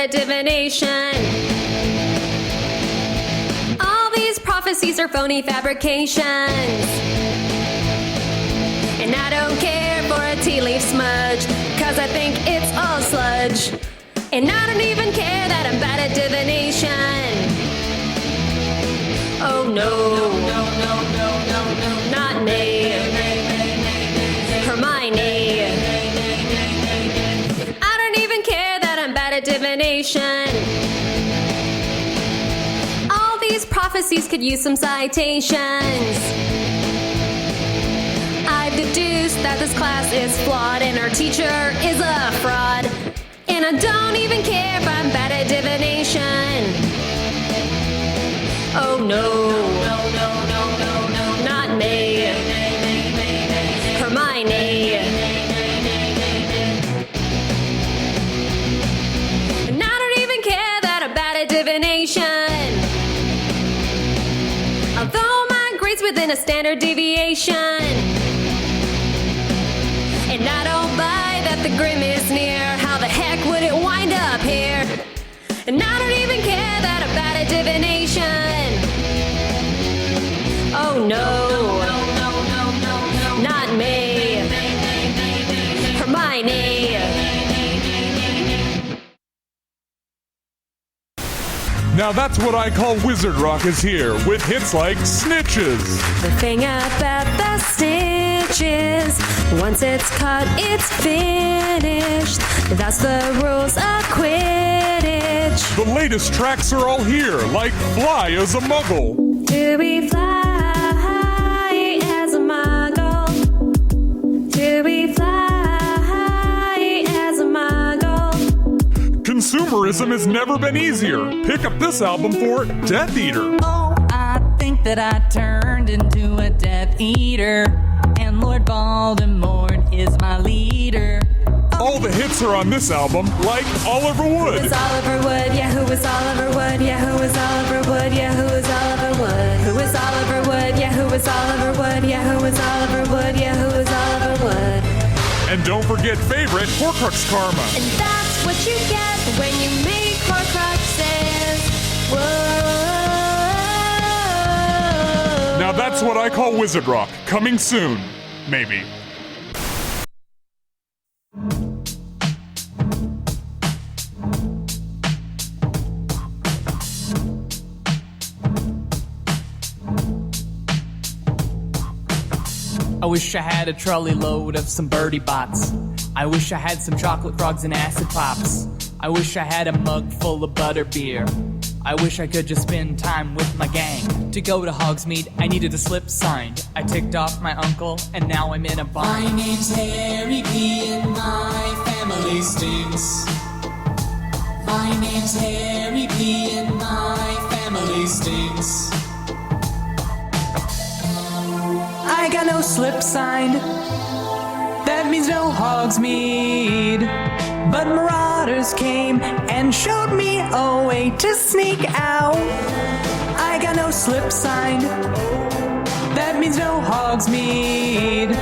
[SPEAKER 12] at divination. All these prophecies are phony fabrications. And I don't care for a tea leaf smudge, cause I think it's all sludge. And I don't even care that I'm bad at divination. Oh no, not me, Hermione. I don't even care that I'm bad at divination. All these prophecies could use some citations. I've deduced that this class is flawed and our teacher is a fraud. And I don't even care if I'm bad at divination. Oh no, not me, Hermione. And I don't even care that I'm bad at divination. Although my grade's within a standard deviation. And I don't buy that the grim is near. How the heck would it wind up here? And I don't even care that I'm bad at divination. Oh no, not me, Hermione.
[SPEAKER 13] Now that's what I call Wizard Rock is here, with hits like Snitches.
[SPEAKER 12] The thing about the stitches, once it's cut, it's finished. That's the rules of Quidditch.
[SPEAKER 13] The latest tracks are all here, like Fly as a Muggle.
[SPEAKER 12] Do we fly as a muggle? Do we fly as a muggle?
[SPEAKER 13] Consumerism has never been easier. Pick up this album for Death Eater.
[SPEAKER 14] Oh, I think that I turned into a Death Eater, and Lord Voldemort is my leader.
[SPEAKER 13] All the hits are on this album, like Oliver Wood.
[SPEAKER 12] Who is Oliver Wood? Yeah, who is Oliver Wood? Yeah, who is Oliver Wood? Yeah, who is Oliver Wood? Who is Oliver Wood? Yeah, who is Oliver Wood? Yeah, who is Oliver Wood? Yeah, who is Oliver Wood?
[SPEAKER 13] And don't forget favorite Horcrux Karma.
[SPEAKER 12] And that's what you get when you make Horcruxes. Whoa.
[SPEAKER 13] Now that's what I call Wizard Rock. Coming soon. Maybe.
[SPEAKER 14] I wish I had a trolley load of some birdie bots. I wish I had some chocolate frogs and acid pops. I wish I had a mug full of butterbeer. I wish I could just spend time with my gang. To go to Hogsmeade, I needed a slip signed. I ticked off my uncle, and now I'm in a bind.
[SPEAKER 2] My name's Harry P. and my family stinks. My name's Harry P. and my family stinks.
[SPEAKER 14] I got no slip signed. That means no Hogsmeade. But marauders came and showed me a way to sneak out. I got no slip signed. That means no Hogsmeade.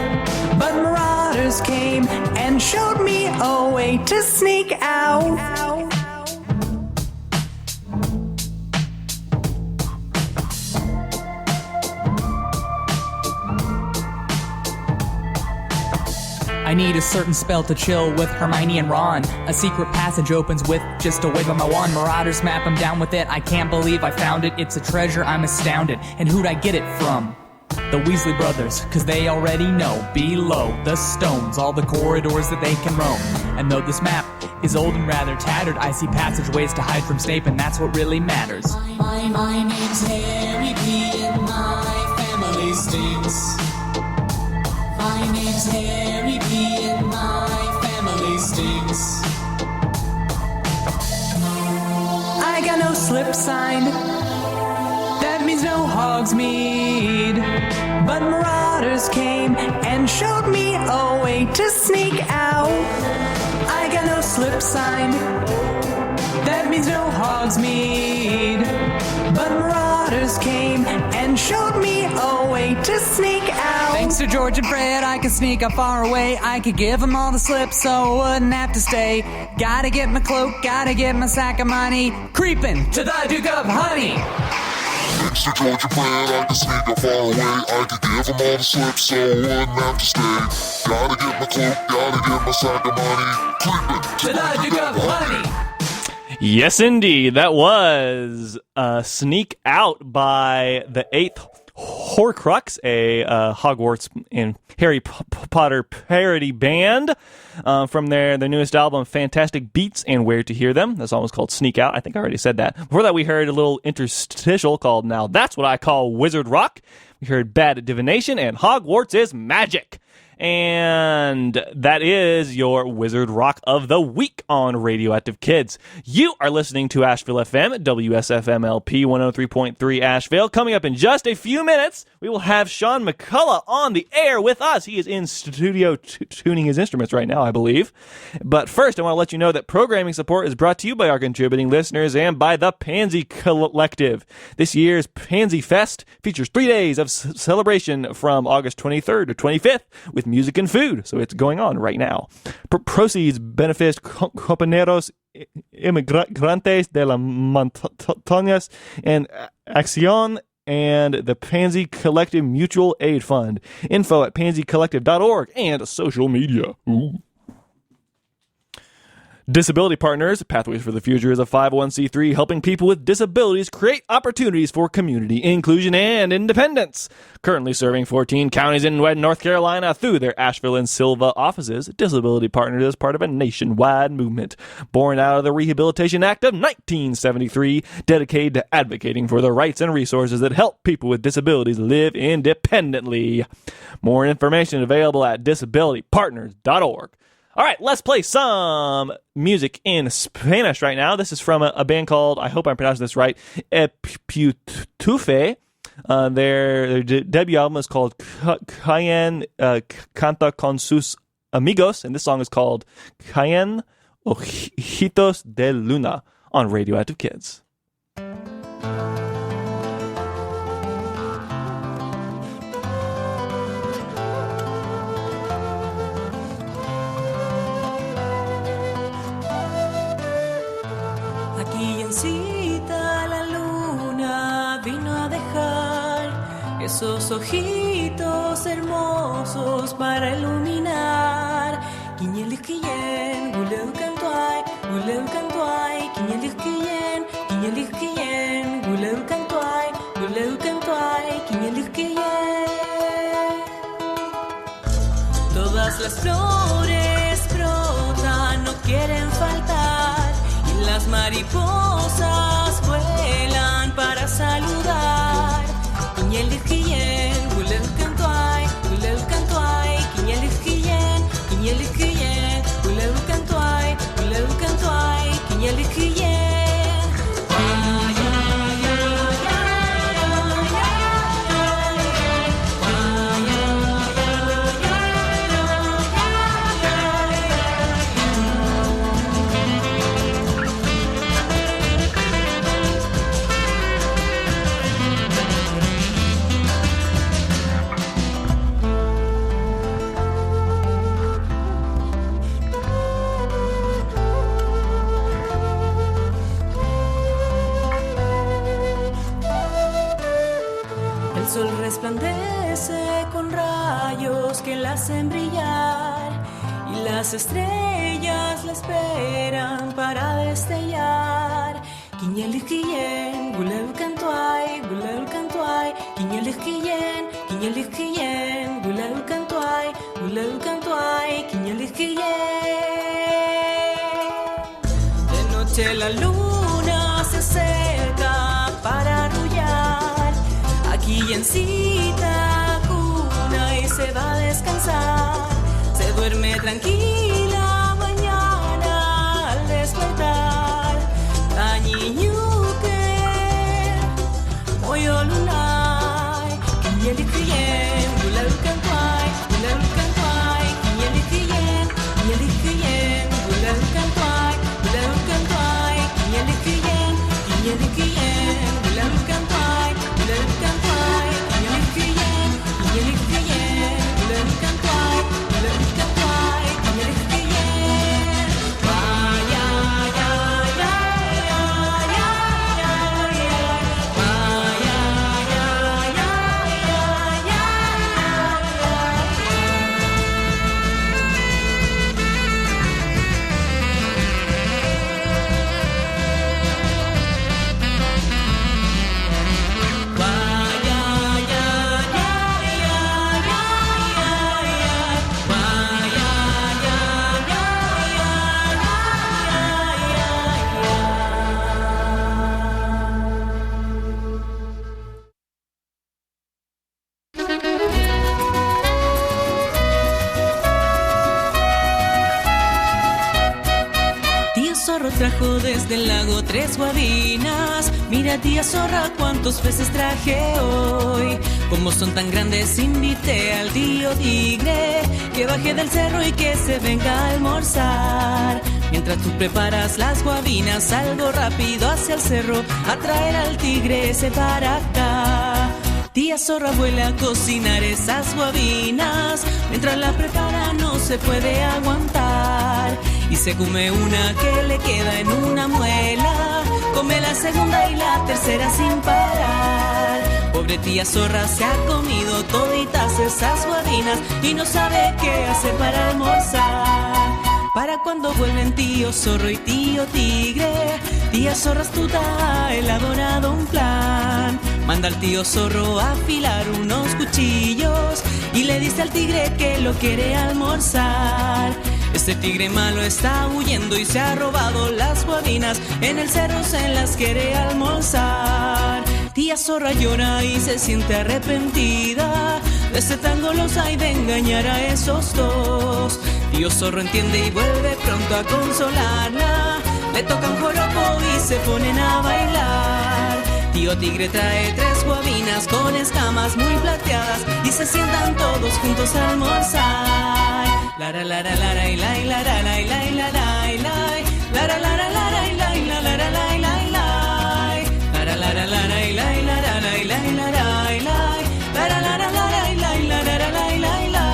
[SPEAKER 14] But marauders came and showed me a way to sneak out. I need a certain spell to chill with Hermione and Ron. A secret passage opens with just a wave of my wand. Marauders map, I'm down with it. I can't believe I found it. It's a treasure, I'm astounded. And who'd I get it from? The Weasley brothers, cause they already know. Below the stones, all the corridors that they can roam. And though this map is old and rather tattered, I see passageways to hide from Snape, and that's what really matters.
[SPEAKER 2] My name's Harry P. and my family stinks. My name's Harry P. and my family stinks.
[SPEAKER 14] I got no slip signed. That means no Hogsmeade. But marauders came and showed me a way to sneak out. I got no slip signed. that means no hogs meat. But marauders came and showed me a way to sneak out. Thanks to George and Fred, I could sneak up far away. I could give them all the slip so I wouldn't have to stay. Gotta get my cloak, gotta get my sack of money. Creeping to the Duke of Honey.
[SPEAKER 15] Thanks to George and Fred, I could sneak up far away. I could give them all the slip so I wouldn't have to stay. Gotta get my cloak, gotta get my sack of money. Creeping
[SPEAKER 14] to the Duke of Honey.
[SPEAKER 1] Yes, indeed. That was Sneak Out by the 8th Horcrux, a Hogwarts and Harry Potter parody band from their newest album, Fantastic Beats and Where to Hear Them. The song was called Sneak Out. I think I already said that. Before that, we heard a little interstitial called Now That's What I Call Wizard Rock. We heard Bad Divination and Hogwarts is Magic. And that is your Wizard Rock of the Week on Radioactive Kids. You are listening to Asheville FM, WSFMLP 103.3 Asheville. Coming up in just a few minutes, we will have Sean McCollough on the air with us. He is in studio tuning his instruments right now, I believe. But first, I want to let you know that programming support is brought to you by our contributing listeners and by the Pansy Collective. This year's Pansy Fest features 3 days of celebration from August 23rd to 25th with music and food, so it's going on right now. Proceeds benefit compañeros inmigrantes de las montañas and Acción and the Pansy Collective Mutual Aid Fund. Info at pansycollective.org and social media. Ooh. Disability Partners, Pathways for the Future, is a 501c3 helping people with disabilities create opportunities for community inclusion and independence. Currently serving 14 counties in North Carolina through their Asheville and Silva offices, Disability Partners is part of a nationwide movement born out of the Rehabilitation Act of 1973, dedicated to advocating for the rights and resources that help people with disabilities live independently. More information available at disabilitypartners.org. All right, let's play some music in Spanish right now. This is from a band called, I hope I'm pronouncing this right, Eputufe. Their debut album is called Cayenne Canta con sus amigos, and this song is called Cayenne Ojitos de Luna on Radioactive Kids.
[SPEAKER 12] Quiencita la luna vino a dejar esos ojitos hermosos para iluminar. Quiñelis quillén, guleu cantuay, quiñelis quillén, guleu cantuay, quiñelis quillén. Todas las flores brotan, no quieren faltar. Las mariposas vuelan para saludar. Quiñelis quillén, guleu cantuay, quiñelis quillén, guleu cantuay, quiñelis quillén. El sol resplandece con rayos que la hacen brillar y las estrellas la esperan para destellar. Quiñelis quillén, guleu cantuay, quiñelis quillén, guleu cantuay, quiñelis quillén. De noche la luna se acerca para arrullar. Quillencita cuna y se va a descansar. Se duerme tranquila mañana al despertar. Cañiñuque, moyo lunay. Quiñelis quillén, guleu cantuay, quiñelis quillén, guleu cantuay, quiñelis quillén.
[SPEAKER 16] trajo desde el lago 3 guabinas. Mira, tía zorra, cuántos peces traje hoy. Como son tan grandes, invité al tío tigre que baje del cerro y que se venga a almorzar. Mientras tú preparas las guabinas, salgo rápido hacia el cerro a traer al tigre ese para acá. Tía zorra vuela a cocinar esas guabinas. Mientras la prepara no se puede aguantar y se come una que le queda en una muela. Come la segunda y la tercera sin parar. Pobre tía zorra se ha comido toditas esas guabinas y no sabe qué hacer para almorzar. Para cuando vuelven tío zorro y tío tigre, tía zorra astuta ha elaborado un plan. Manda al tío zorro a afilar unos cuchillos y le dice al tigre que lo quiere almorzar. Este tigre malo está huyendo y se ha robado las guabinas. En el cerro se las quiere almorzar. Tía zorra llora y se siente arrepentida de ser tan golosa y de engañar a esos dos. Tío zorro entiende y vuelve pronto a consolarla. Le toca un joropo y se ponen a bailar. Tío tigre trae 3 guabinas con escamas muy plateadas y se sientan todos juntos a almorzar. Lara lara lara y la y la la la y la y la la y la lara lara lara y la y la la la la y la y la lara lara lara y la y la la la y la y la la y la lara lara lara y la y la la la y la y la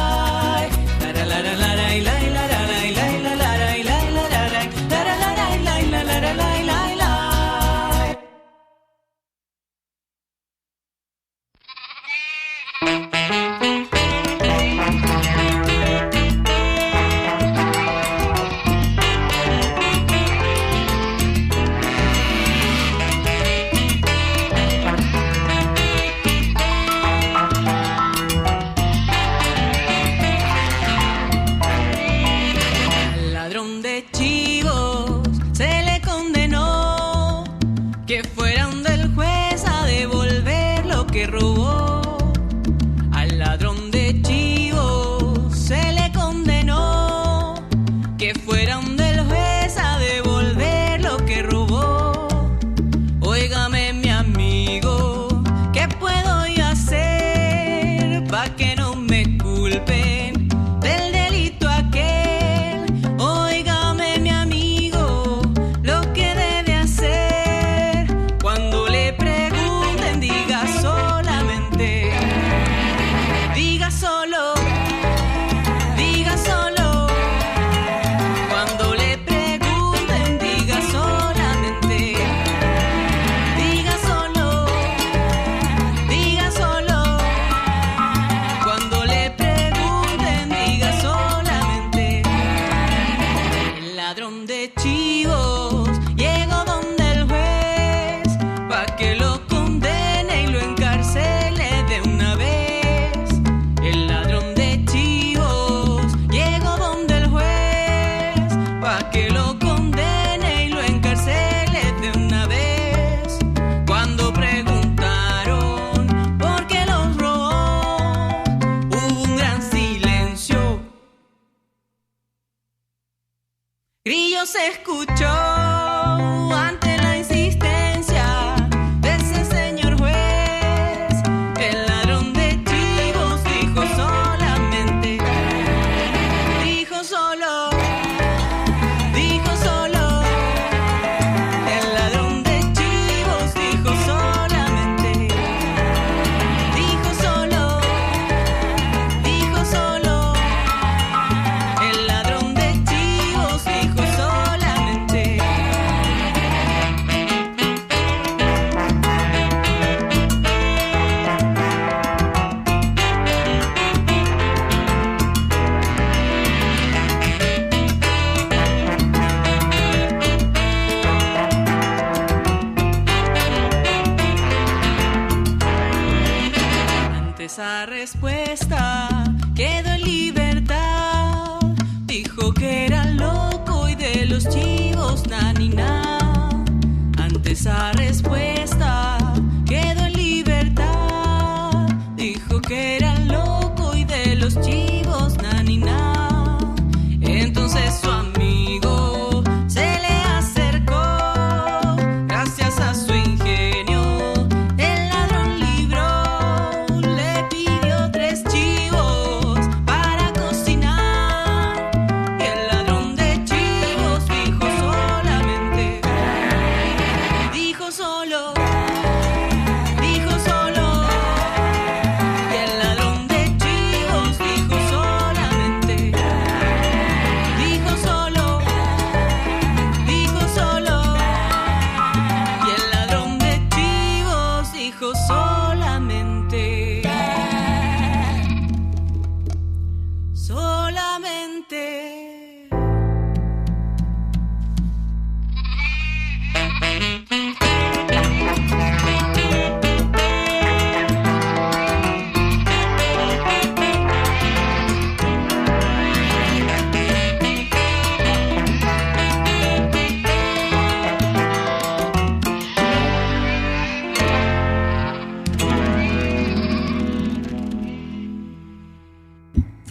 [SPEAKER 16] lara lara lara y la y la la la y la y la la y la y la la lara lara y la y la la la y la y la. Se escuchó ante la insistencia de ese señor juez. El ladrón de chivos dijo solamente, dijo solo, el ladrón de chivos dijo solamente, dijo solo, el ladrón de chivos dijo solo. Esa respuesta quedó en libertad. Dijo que era loco y de los chivos na ni na. Ante esa respuesta quedó en libertad. Dijo que era loco y de los chivos na ni na. Entonces su amigo se le acercó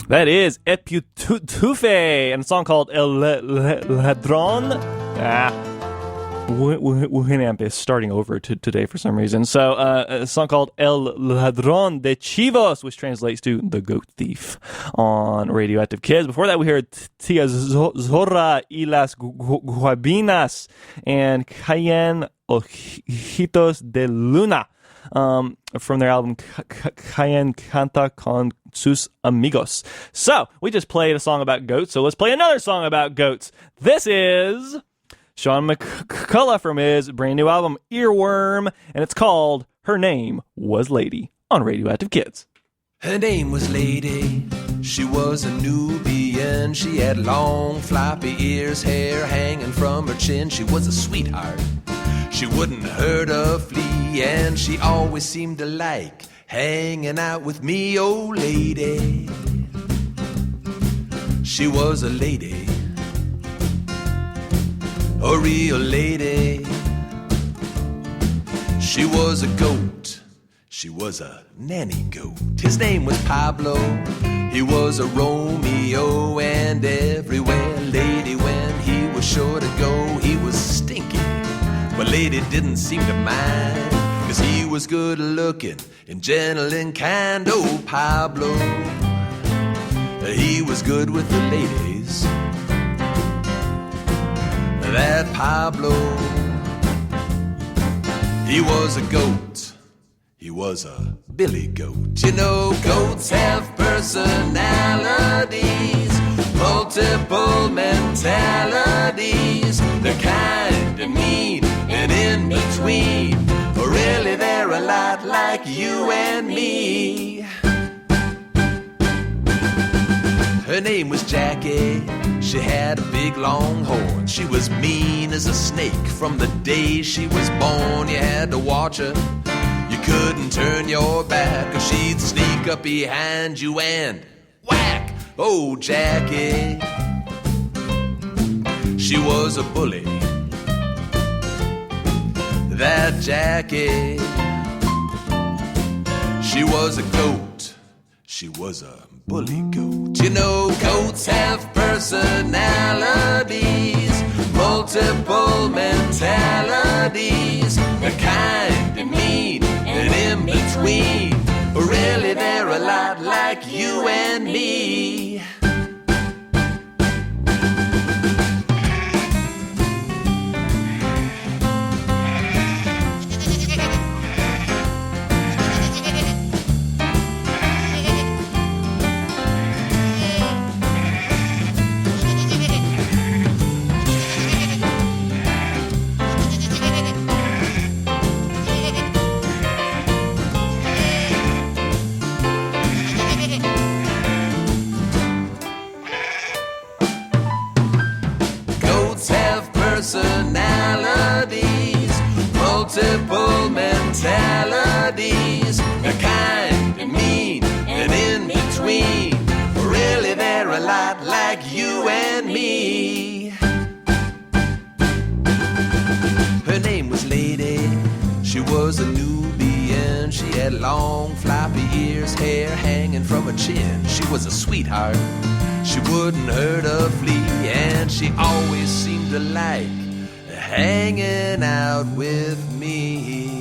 [SPEAKER 1] That is Epitufe and a song called El Ladrón. Winamp is starting over today for some reason. So a song called El Ladrón de Chivos, which translates to The Goat Thief on Radioactive Kids. Before that, we heard Tia Zorra y las Guabinas and Cayenne Ojitos de Luna. From their album Cayenne Canta con sus amigos. So, we just played a song about goats, so let's play another song about goats. This is Sean McCollough from his brand new album Earworm, and it's called Her Name Was Lady on Radioactive Kids.
[SPEAKER 2] Her name was Lady, she was a Nubian. She had long floppy ears, hair hanging from her chin. She was a sweetheart, she wouldn't hurt a flea, and she always seemed to like hanging out with me, oh lady. She was a lady, a real lady. She was a goat, she was a nanny goat. His name was Pablo, he was a Romeo, and everywhere lady when he was sure to go, he was stinky. But lady didn't seem to mind, 'cause he was good looking and gentle and kind. Oh, Pablo, he was good with the ladies. That Pablo, he was a goat, he was a billy goat. You know, goats have personalities, multiple mentalities. They're kind and mean and in between, or really they're a lot like you and me. Her name was Jackie, she had a big long horn. She was mean as a snake from the day she was born. You had to watch her, you couldn't turn your back, or she'd sneak up behind you and whack. Oh, Jackie, she was a bully. That Jackie, she was a goat, she was a bully goat. You know, goats have personalities, multiple mentalities. They're kind and mean and in between, but really they're a lot like you and me. Personalities, multiple mentalities. They're kind and mean and in between, really they're a lot like you and me. Her name was Lady, she was a Nubian. She had long floppy ears, hair hanging from her chin. She was a sweetheart, she wouldn't hurt a flea, and she always seemed to like hanging out with me.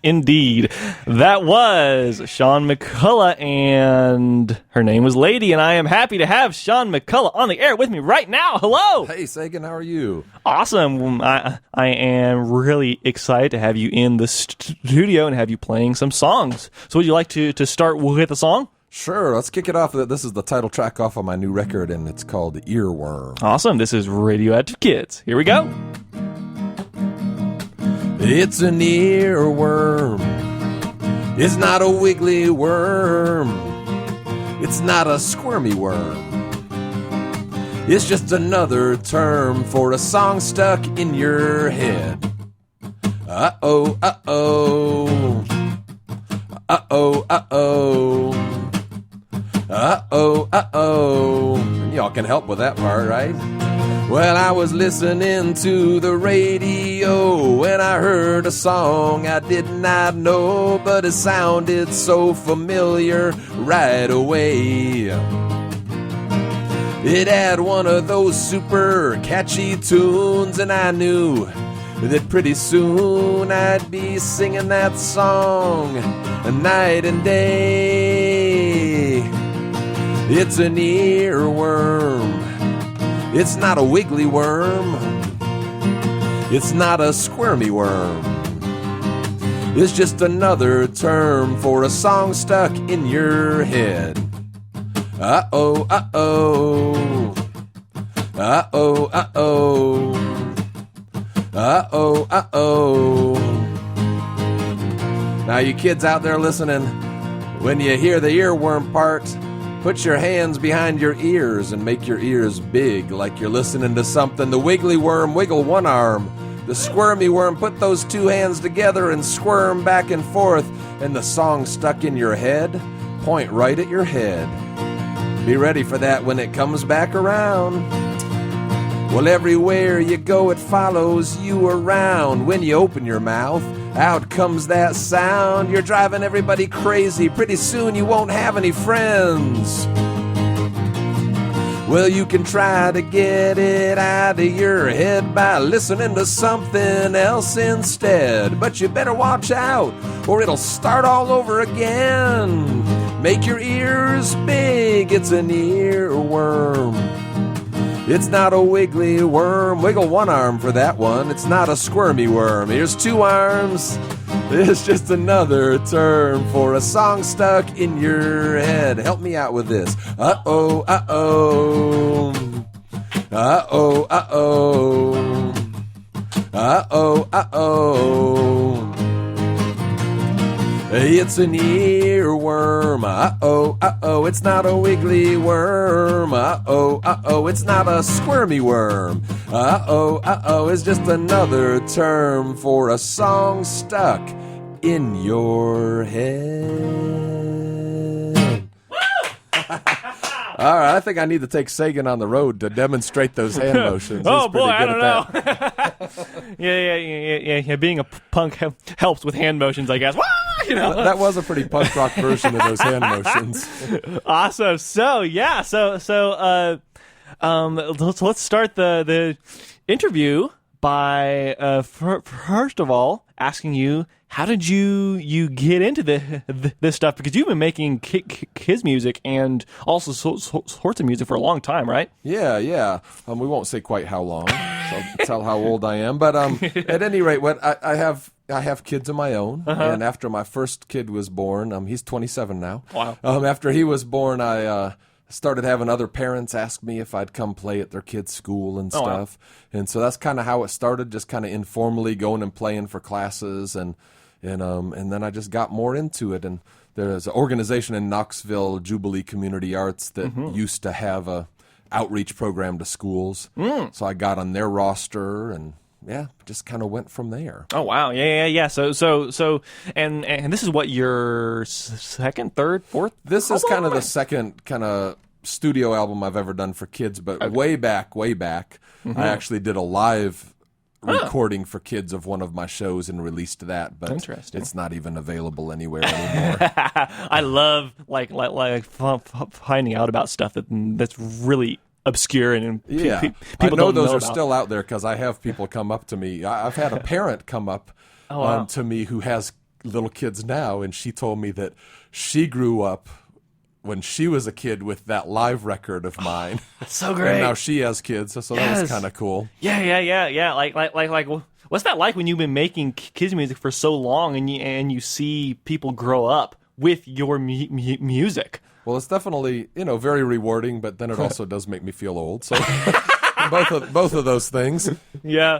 [SPEAKER 1] Indeed. That was Sean McCollough, and her name was Lady, and I am happy to have Sean McCollough on the air with me right now. Hello!
[SPEAKER 17] Hey, Sagan, how are you?
[SPEAKER 1] Awesome. I am really excited to have you in the studio and have you playing some songs. So would you like to start with a song?
[SPEAKER 17] Sure, let's kick it off. This is the title track off of my new record, and it's called Earworm.
[SPEAKER 1] Awesome. This is Radioactive Kids. Here we go.
[SPEAKER 17] It's an earworm. It's not a wiggly worm. It's not a squirmy worm. It's just another term for a song stuck in your head. Uh-oh, uh-oh. Uh-oh, uh-oh. Uh-oh, uh-oh. And y'all can help with that part, right? Well, I was listening to the radio when I heard a song I did not know, but it sounded so familiar right away. It had one of those super catchy tunes, and I knew that pretty soon I'd be singing that song night and day. It's an earworm. It's not a wiggly worm. It's not a squirmy worm. It's just another term for a song stuck in your head. Uh-oh, uh-oh. Uh-oh, uh-oh. Uh-oh, uh-oh. Now, you kids out there listening, when you hear the earworm part, put your hands behind your ears and make your ears big like you're listening to something. The wiggly worm, wiggle one arm. The squirmy worm, put those two hands together and squirm back and forth. And the song stuck in your head, point right at your head. Be ready for that when it comes back around. Well, everywhere you go, it follows you around. When you open your mouth, out comes that sound. You're driving everybody crazy. Pretty soon you won't have any friends. Well, you can try to get it out of your head by listening to something else instead. But you better watch out, or it'll start all over again. Make your ears big, it's an earworm. It's not a wiggly worm. Wiggle one arm for that one. It's not a squirmy worm. Here's two arms. It's just another term for a song stuck in your head. Help me out with this. Uh-oh, uh-oh. Uh-oh, uh-oh. Uh-oh, uh-oh. It's an earworm. Uh-oh, uh-oh. It's not a wiggly worm. Uh-oh, uh-oh. It's not a squirmy worm. Uh-oh, uh-oh. It's just another term for a song stuck in your head. All right, I think I need to take Sagan on the road to demonstrate those hand motions.
[SPEAKER 1] Oh,
[SPEAKER 17] He's pretty
[SPEAKER 1] boy, I
[SPEAKER 17] good
[SPEAKER 1] don't
[SPEAKER 17] at
[SPEAKER 1] know.
[SPEAKER 17] that.
[SPEAKER 1] Yeah. Being a punk helps with hand motions, I guess. Wah! You know?
[SPEAKER 17] That was a pretty punk rock version of those hand motions.
[SPEAKER 1] Awesome. So let's start the interview by first of all asking you, how did you get into this stuff? Because you've been making kids music and also sorts of music for a long time, right?
[SPEAKER 17] Yeah. We won't say quite how long. So tell how old I am. But at any rate, what I have kids of my own, and after my first kid was born, he's 27 now.
[SPEAKER 1] Wow.
[SPEAKER 17] After he was born, I started having other parents ask me if I'd come play at their kids' school and stuff.
[SPEAKER 1] Wow.
[SPEAKER 17] And so that's kind of how it started, just kind of informally going and playing for classes, and then I just got more into it. And there's an organization in Knoxville, Jubilee Community Arts, that used to have a outreach program to schools. So I got on their roster and just kind of went from there.
[SPEAKER 1] Oh wow, yeah. So, and this is what, your second, third, fourth?
[SPEAKER 17] This is kind of the second kind of studio album I've ever done for kids. But way back, I actually did a live recording for kids of one of my shows and released that. But
[SPEAKER 1] interesting.
[SPEAKER 17] It's not even available anywhere anymore.
[SPEAKER 1] I love like finding out about stuff that's really obscure and people
[SPEAKER 17] I know
[SPEAKER 1] don't
[SPEAKER 17] those
[SPEAKER 1] know
[SPEAKER 17] are
[SPEAKER 1] about.
[SPEAKER 17] still out there because I have people come up to me. I've had a parent come up to me who has little kids now, and she told me that she grew up when she was a kid with that live record of mine.
[SPEAKER 1] That's so great.
[SPEAKER 17] And now she has kids, so that was kind of cool.
[SPEAKER 1] Yeah. Like, what's that like when you've been making kids music for so long and you see people grow up with your music?
[SPEAKER 17] Well, it's definitely, very rewarding, but then it also does make me feel old. So both of those things.
[SPEAKER 1] Yeah.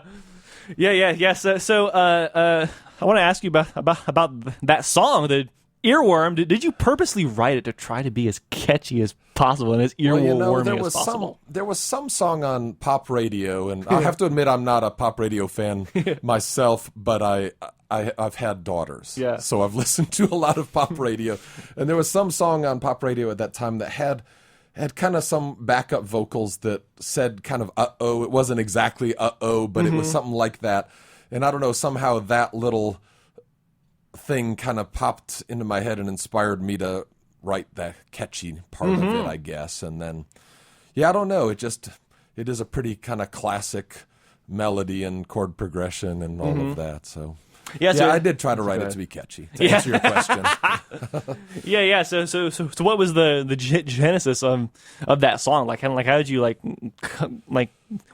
[SPEAKER 1] So I want to ask you about that song, the Earworm. Did you purposely write it to try to be as catchy as possible and as earwormy as possible?
[SPEAKER 17] There was some song on pop radio, and I have to admit I'm not a pop radio fan myself, but I've had daughters.
[SPEAKER 1] Yeah.
[SPEAKER 17] So I've listened to a lot of pop radio, and there was some song on pop radio at that time that had had kind of some backup vocals that said kind of uh-oh. It wasn't exactly uh-oh, but it was something like that. And I don't know, somehow that little thing kind of popped into my head and inspired me to write that catchy part of it, I guess. And then, yeah, I don't know. It is a pretty kind of classic melody and chord progression and all of that. So, yeah, I did try to write it to be catchy, to answer your question.
[SPEAKER 1] Yeah. So what was the genesis of that song? Like, kind of like, how did you like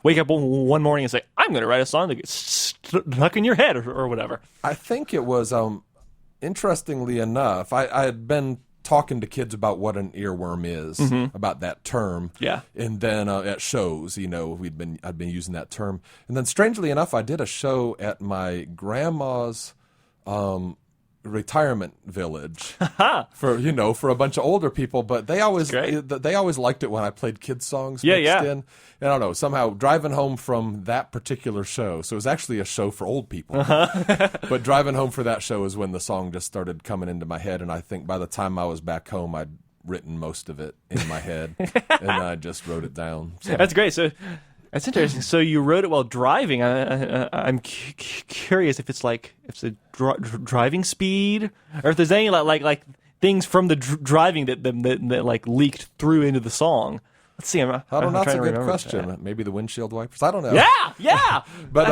[SPEAKER 1] wake up one morning and say, I'm going to write a song that gets stuck in your head or whatever?
[SPEAKER 17] I think it was, interestingly enough, I had been talking to kids about what an earworm is, about that term.
[SPEAKER 1] Yeah.
[SPEAKER 17] And then at shows, I'd been using that term. And then strangely enough, I did a show at my grandma's retirement village for a bunch of older people, but they always liked it when I played kids songs mixed in. And I don't know, somehow driving home from that particular show, so it was actually a show for old people, but driving home for that show is when the song just started coming into my head, and I think by the time I was back home, I'd written most of it in my head, and I just wrote it down. So.
[SPEAKER 1] That's great. So that's interesting. So you wrote it while driving. I'm curious if it's a driving speed, or if there's any like things from the driving that like leaked through into the song. Let's see.
[SPEAKER 17] I don't know. That's a good question. Maybe the windshield wipers. I don't know.
[SPEAKER 1] Yeah.
[SPEAKER 17] But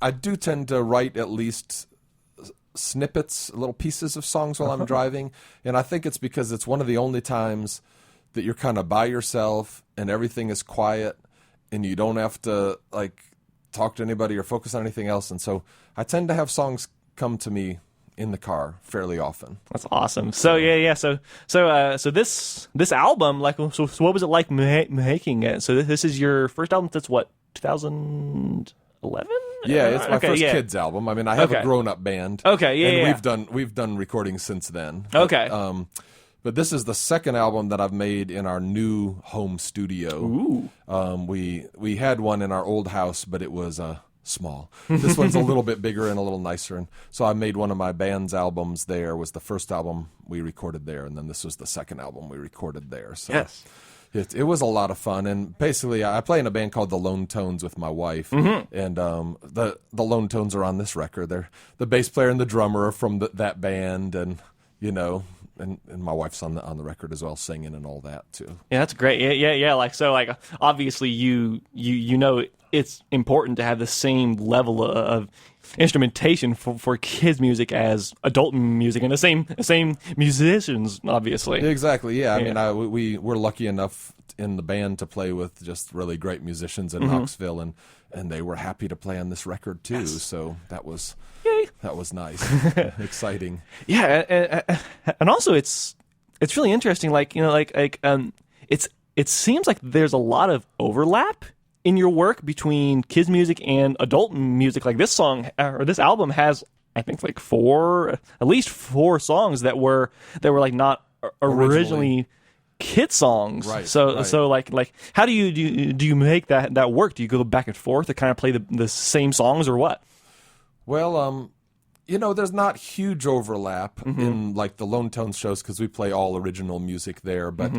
[SPEAKER 17] I do tend to write at least snippets, little pieces of songs while I'm driving, and I think it's because it's one of the only times that you're kind of by yourself and everything is quiet, and you don't have to like talk to anybody or focus on anything else. And so I tend to have songs come to me in the car fairly often.
[SPEAKER 1] That's awesome. So yeah. So this album, like, so what was it like making it? So this is your first album. That's what, 2011?
[SPEAKER 17] Yeah, it's my first kids album. I mean, I have a grown-up band.
[SPEAKER 1] Okay,
[SPEAKER 17] and we've done recordings since then.
[SPEAKER 1] But,
[SPEAKER 17] but this is the second album that I've made in our new home studio.
[SPEAKER 1] Ooh.
[SPEAKER 17] We had one in our old house, but it was small. This one's a little bit bigger and a little nicer. And so I made one of my band's albums there. Was the first album we recorded there, and then this was the second album we recorded there. So
[SPEAKER 1] yes.
[SPEAKER 17] It was a lot of fun, and basically I play in a band called the Lone Tones with my wife, and the Lone Tones are on this record. They're the bass player and the drummer are from that band, and and my wife's on the record as well, singing and all that too.
[SPEAKER 1] Yeah, that's great. Yeah. Like, so, like, obviously you know it's important to have the same level of instrumentation for kids music as adult music, and the same musicians, obviously.
[SPEAKER 17] Exactly. Yeah. I mean, we're lucky enough in the band to play with just really great musicians in Knoxville, and they were happy to play on this record too. Yes. So that was nice, exciting.
[SPEAKER 1] Yeah, and also it's really interesting. Like, it seems like there's a lot of overlap in your work between kids music and adult music. Like, this song or this album has, I think, like at least four songs that were like not originally kid songs.
[SPEAKER 17] Right.
[SPEAKER 1] So like how do you make that work? Do you go back and forth to kind of play the same songs, or what?
[SPEAKER 17] Well, there's not huge overlap in like the Lone Tones shows because we play all original music there, but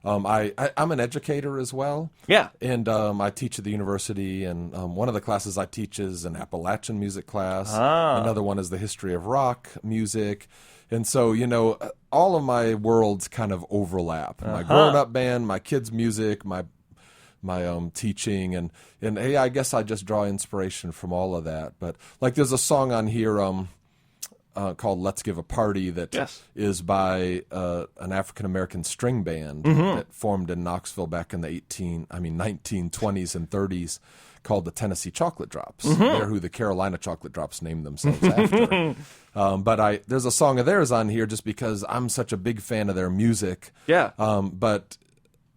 [SPEAKER 17] I'm an educator as well.
[SPEAKER 1] Yeah.
[SPEAKER 17] And I teach at the university, and one of the classes I teach is an Appalachian music class. Another one is the history of rock music. And so, all of my worlds kind of overlap. My grown-up band, my kids' music, my teaching, and hey, I guess I just draw inspiration from all of that. But like, there's a song on here called "Let's Give a Party" that is by an African American string band that formed in Knoxville back in the 1920s and 30s, called the Tennessee Chocolate Drops. They're who the Carolina Chocolate Drops named themselves after. But there's a song of theirs on here just because I'm such a big fan of their music.
[SPEAKER 1] Yeah.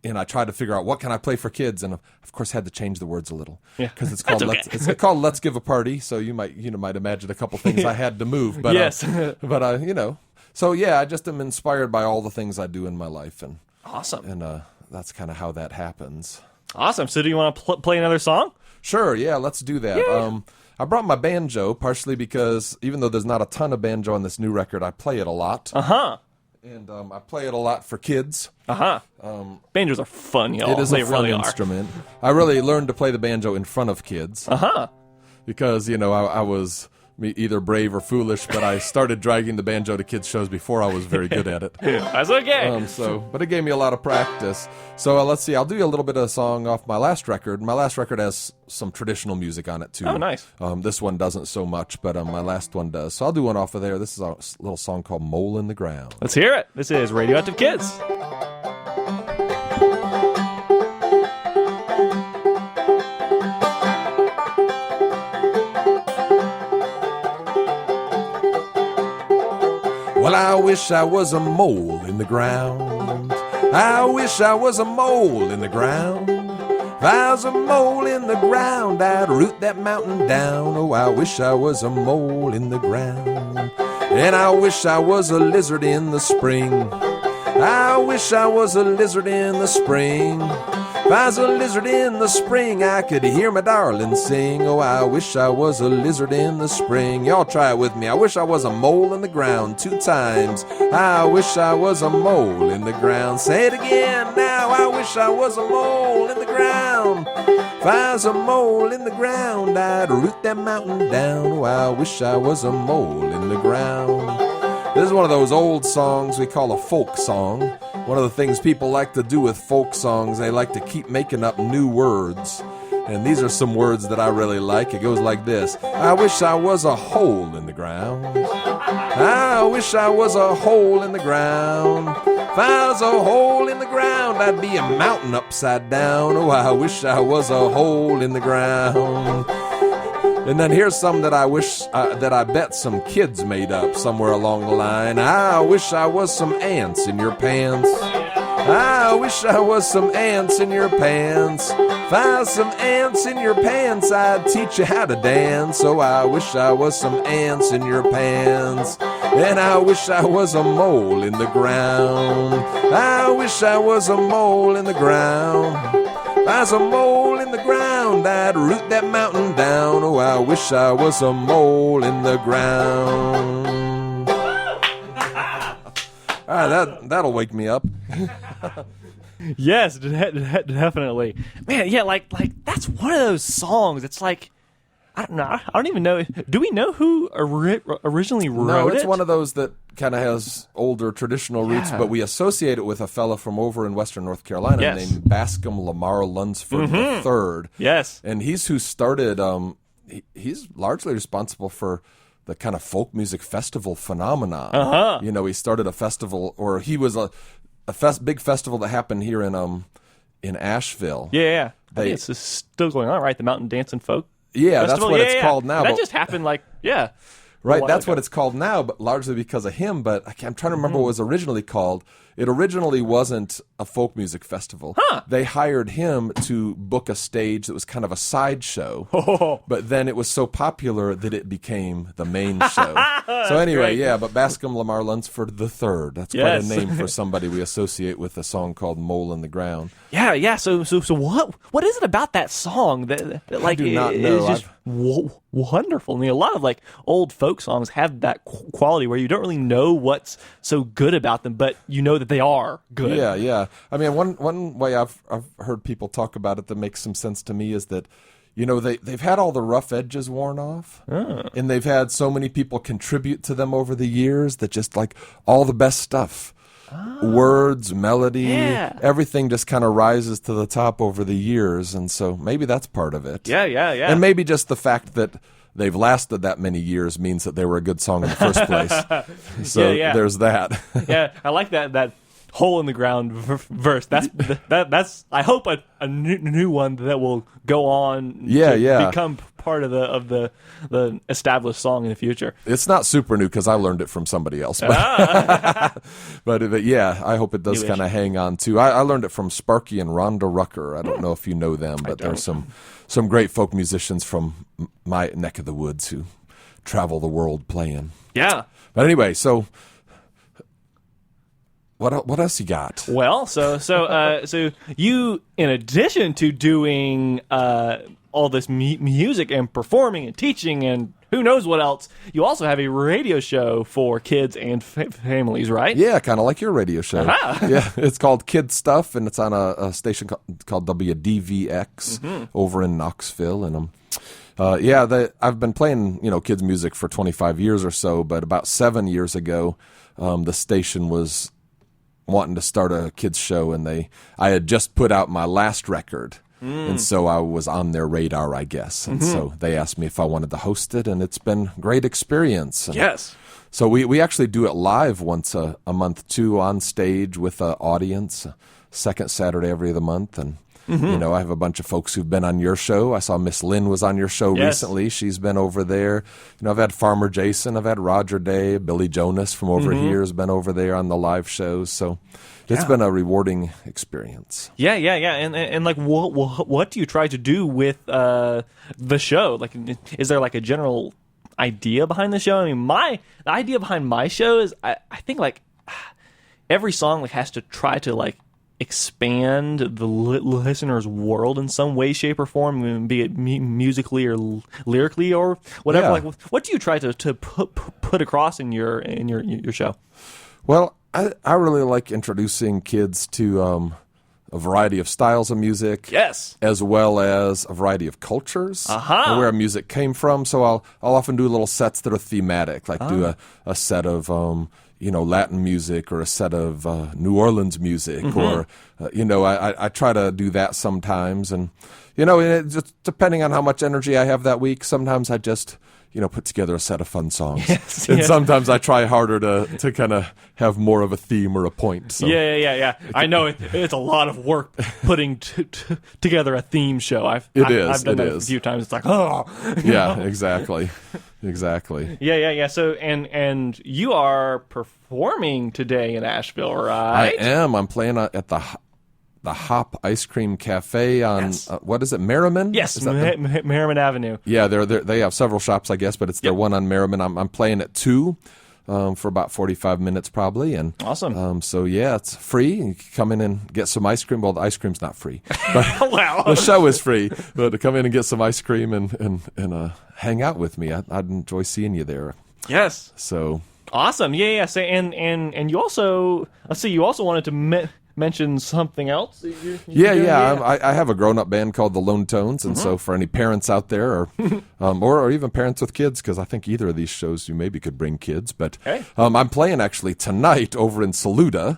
[SPEAKER 17] And I tried to figure out what can I play for kids, and of course had to change the words a little.
[SPEAKER 1] Yeah,
[SPEAKER 17] because it's called "Let's Give a Party." So you might imagine a couple things I had to move. But
[SPEAKER 1] yes,
[SPEAKER 17] So yeah, I just am inspired by all the things I do in my life, and
[SPEAKER 1] awesome.
[SPEAKER 17] And that's kind of how that happens.
[SPEAKER 1] Awesome. So do you want to play another song?
[SPEAKER 17] Sure. Yeah, let's do that.
[SPEAKER 1] Yeah.
[SPEAKER 17] I brought my banjo partially because even though there's not a ton of banjo on this new record, I play it a lot. And I play it a lot for kids.
[SPEAKER 1] Banjos are fun, y'all.
[SPEAKER 17] It is
[SPEAKER 1] They
[SPEAKER 17] a fun
[SPEAKER 1] really are.
[SPEAKER 17] instrument. I really learned to play the banjo in front of kids. Because, I was either brave or foolish, but I started dragging the banjo to kids' shows before I was very good at it.
[SPEAKER 1] That's okay.
[SPEAKER 17] But it gave me a lot of practice. So let's see. I'll do you a little bit of a song off my last record. My last record has some traditional music on it, too.
[SPEAKER 1] Oh, nice.
[SPEAKER 17] This one doesn't so much, but my last one does. So I'll do one off of there. This is a little song called Mole in the Ground.
[SPEAKER 1] Let's hear it. This is Radioactive Kids.
[SPEAKER 17] Well, I wish I was a mole in the ground. I wish I was a mole in the ground. If I was a mole in the ground, I'd root that mountain down. Oh, I wish I was a mole in the ground. And I wish I was a lizard in the spring. I wish I was a lizard in the spring. If I was a lizard in the spring, I could hear my darling sing. Oh, I wish I was a lizard in the spring. Y'all try it with me. I wish I was a mole in the ground 2 times. I wish I was a mole in the ground. Say it again now. I wish I was a mole in the ground. If I was a mole in the ground, I'd root that mountain down. Oh, I wish I was a mole in the ground. This is one of those old songs we call a folk song. One of the things people like to do with folk songs, they like to keep making up new words. And these are some words that I really like. It goes like this. I wish I was a hole in the ground. I wish I was a hole in the ground. If I was a hole in the ground, I'd be a mountain upside down. Oh, I wish I was a hole in the ground. And then here's some that I wish, that I bet some kids made up somewhere along the line. I wish I was some ants in your pants. I wish I was some ants in your pants. If I was some ants in your pants, I'd teach you how to dance. Oh, I wish I was some ants in your pants. And I wish I was a mole in the ground. I wish I was a mole in the ground. If I was a mole in the ground, I'd root that mountain down. Oh, I wish I was a mole in the ground. All right, that'll wake me up.
[SPEAKER 1] Yes, definitely. Man, yeah, like that's one of those songs. It's like, I don't know. I don't even know. Do we know who originally wrote it?
[SPEAKER 17] No, it's one of those that kind of has older traditional roots, but we associate it with a fella from over in western North Carolina named Bascom Lamar Lunsford III.
[SPEAKER 1] Yes.
[SPEAKER 17] And he's who started, he's largely responsible for the kind of folk music festival phenomenon. You know, he started a festival, or he was a big festival that happened here in Asheville.
[SPEAKER 1] Yeah. I think it's still going on, right? The Mountain Dance and Folk
[SPEAKER 17] Festival?
[SPEAKER 1] That's
[SPEAKER 17] what it's called now.
[SPEAKER 1] That just happened
[SPEAKER 17] Right, that's what it's called now, but largely because of him. But I'm trying to remember what it was originally called. It originally wasn't a folk music festival. They hired him to book a stage that was kind of a sideshow. But then it was so popular that it became the main show. So anyway, but Bascom Lamar Lunsford III. That's quite a name for somebody we associate with a song called Mole in the Ground.
[SPEAKER 1] Yeah. So what is it about that song that like
[SPEAKER 17] I do not know.
[SPEAKER 1] is just wonderful? I mean, a lot of like old folk songs have that quality where you don't really know what's so good about them, but you know that they are good.
[SPEAKER 17] Yeah. I mean, one way I've heard people talk about it that makes some sense to me is that, you know, they've had all the rough edges worn off, and they've had so many people contribute to them over the years that just like all the best stuff, words, melody, everything just kind of rises to the top over the years, and so maybe that's part of it.
[SPEAKER 1] Yeah.
[SPEAKER 17] And maybe just the fact that they've lasted that many years means that they were a good song in the first place. So there's that.
[SPEAKER 1] Yeah, I like that hole in the ground verse. That's I hope a new one that will go on to become part of the established song in the future.
[SPEAKER 17] It's not super new because I learned it from somebody else. But yeah, I hope it does kind of hang on too. I learned it from Sparky and Rhonda Rucker. I don't know if you know them, but there's some great folk musicians from my neck of the woods who travel the world playing.
[SPEAKER 1] Yeah.
[SPEAKER 17] But anyway, so What else you got?
[SPEAKER 1] Well, so you, in addition to doing all this music and performing and teaching and who knows what else, you also have a radio show for kids and families, right?
[SPEAKER 17] Yeah, kind of like your radio show.
[SPEAKER 1] Uh-huh.
[SPEAKER 17] Yeah, it's called Kid Stuff, and it's on a station called WDVX over in Knoxville. And I've been playing kids music for 25 years or so, but about 7 years ago, the station was wanting to start a kids show, and I had just put out my last record. And so I was on their radar, I guess. And so they asked me if I wanted to host it, and it's been a great experience. And
[SPEAKER 1] yes.
[SPEAKER 17] So we actually do it live once a month, too, on stage with an audience, second Saturday every other month. And, I have a bunch of folks who've been on your show. I saw Miss Lynn was on your show recently. She's been over there. I've had Farmer Jason. I've had Roger Day. Billy Jonas from over here has been over there on the live shows. So it's been a rewarding experience.
[SPEAKER 1] Yeah. And like, what do you try to do with the show? Like, is there like a general idea behind the show? I mean, the idea behind my show is I think like every song like has to try to like expand the listener's world in some way, shape, or form, be it musically or lyrically or whatever.
[SPEAKER 17] Yeah.
[SPEAKER 1] Like, what do you try to put across in your show?
[SPEAKER 17] Well, I really like introducing kids to a variety of styles of music,
[SPEAKER 1] yes,
[SPEAKER 17] as well as a variety of cultures and where music came from. So I'll often do little sets that are thematic, like do a set of Latin music or a set of New Orleans music, or I try to do that sometimes, and it just depending on how much energy I have that week, sometimes I just put together a set of fun songs.
[SPEAKER 1] Yes,
[SPEAKER 17] and sometimes I try harder to kind of have more of a theme or a point. So.
[SPEAKER 1] Yeah. I know it's a lot of work putting together a theme show. I've done that a few times. It's like,
[SPEAKER 17] Yeah, exactly.
[SPEAKER 1] Yeah. So, and you are performing today in Asheville, right?
[SPEAKER 17] I am. I'm playing at the Hop Ice Cream Cafe on what is it, Merriman?
[SPEAKER 1] Yes, Merriman Avenue.
[SPEAKER 17] Yeah, they have several shops, I guess, but it's their one on Merriman. I'm playing at 2 for about 45 minutes probably, and
[SPEAKER 1] awesome.
[SPEAKER 17] So yeah, it's free. You can come in and get some ice cream. Well, the ice cream's not free, but
[SPEAKER 1] wow,
[SPEAKER 17] the show is free. But to come in and get some ice cream and hang out with me, I'd enjoy seeing you there.
[SPEAKER 1] Yes.
[SPEAKER 17] So
[SPEAKER 1] awesome. Yeah. So, and you also you also wanted to mention something else?
[SPEAKER 17] I have a grown-up band called the Lone Tones, and so for any parents out there, or even parents with kids, because I think either of these shows you maybe could bring kids, but I'm playing actually tonight over in Saluda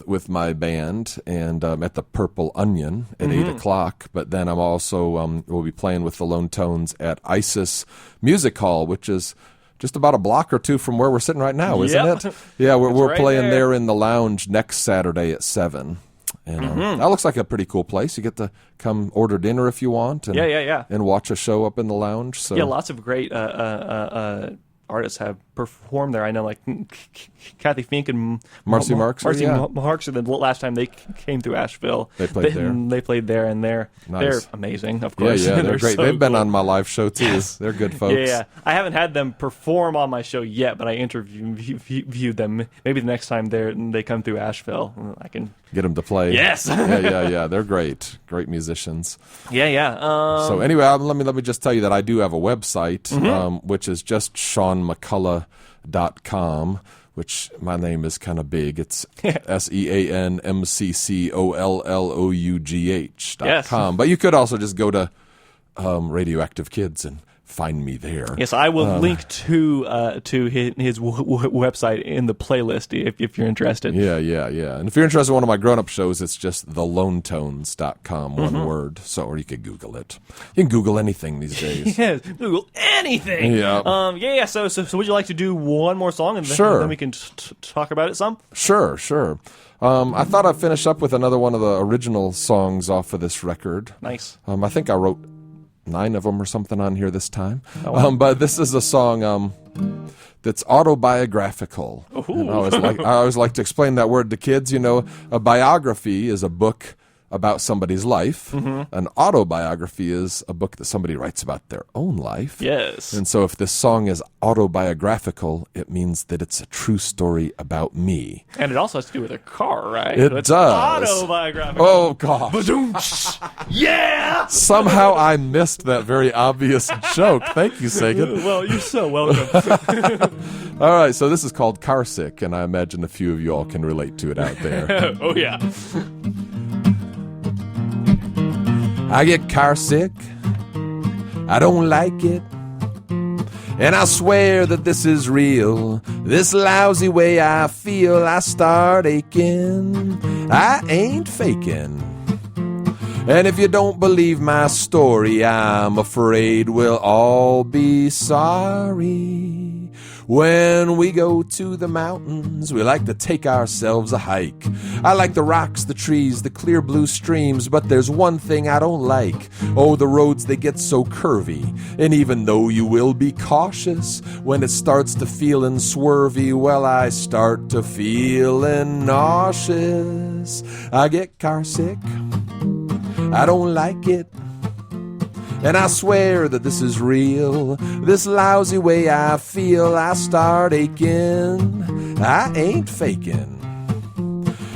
[SPEAKER 17] with my band, and at the Purple Onion at 8 o'clock, but then I'm also we'll be playing with the Lone Tones at Isis Music Hall, which is just about a block or two from where we're sitting right now, isn't it? Yeah, we're
[SPEAKER 1] right
[SPEAKER 17] playing
[SPEAKER 1] there
[SPEAKER 17] in the lounge next Saturday at 7. And that looks like a pretty cool place. You get to come order dinner if you want. And, and watch a show up in the lounge. So
[SPEAKER 1] yeah, lots of great artists have performed there. I know, like Kathy Fink and
[SPEAKER 17] Marcy Marks.
[SPEAKER 1] Marcy Marks. The last time they came through Asheville,
[SPEAKER 17] they played there.
[SPEAKER 1] They played there, and they're amazing. Of course,
[SPEAKER 17] yeah, they're great.
[SPEAKER 1] So
[SPEAKER 17] They've been
[SPEAKER 1] cool.
[SPEAKER 17] on my live show too. Yes. They're good folks.
[SPEAKER 1] Yeah, I haven't had them perform on my show yet, but I interviewed them. Maybe the next time they come through Asheville, I can
[SPEAKER 17] get them to play.
[SPEAKER 1] Yes.
[SPEAKER 17] yeah. They're great musicians.
[SPEAKER 1] Yeah.
[SPEAKER 17] So anyway, let me just tell you that I do have a website, which is just SeanMcCollough.com, which my name is kind of big. It's SeanMcCollough.com. But you could also just go to Radioactive Kids and find me there.
[SPEAKER 1] Yes, I will link to his website in the playlist if you're interested.
[SPEAKER 17] Yeah. And if you're interested in one of my grown-up shows, it's just thelonetones.com, one word. So, or you could Google it. You can Google anything these days.
[SPEAKER 1] Yes, Google anything.
[SPEAKER 17] Yeah.
[SPEAKER 1] So would you like to do one more song and then we can talk about it some?
[SPEAKER 17] Sure. I thought I'd finish up with another one of the original songs off of this record.
[SPEAKER 1] Nice.
[SPEAKER 17] I think I wrote 9 of them or something on here this time. Oh, wow. But this is a song that's autobiographical. And I always like to explain that word to kids. A biography is a book about somebody's life.
[SPEAKER 1] Mm-hmm.
[SPEAKER 17] An autobiography is a book that somebody writes about their own life.
[SPEAKER 1] Yes.
[SPEAKER 17] And so if this song is autobiographical, it means that it's a true story about me.
[SPEAKER 1] And it also has to do with a car, right?
[SPEAKER 17] It
[SPEAKER 1] It's
[SPEAKER 17] does.
[SPEAKER 1] autobiographical.
[SPEAKER 17] Oh, gosh.
[SPEAKER 1] Ba-doom. Yeah!
[SPEAKER 17] Somehow I missed that very obvious joke. Thank you, Sagan.
[SPEAKER 1] Well, you're so welcome.
[SPEAKER 17] All right, so this is called Car Sick, and I imagine a few of you all can relate to it out there.
[SPEAKER 1] Oh, yeah.
[SPEAKER 17] I get car sick, I don't like it, and I swear that this is real. This lousy way I feel, I start aching. I ain't faking. And if you don't believe my story, I'm afraid we'll all be sorry. When we go to the mountains, we like to take ourselves a hike. I like the rocks, the trees, the clear blue streams, but there's one thing I don't like. Oh, the roads, they get so curvy. And even though you will be cautious, when it starts to feelin' swervy, well, I start to feelin' nauseous. I get car sick, I don't like it, and I swear that this is real. This lousy way I feel, I start aching. I ain't faking.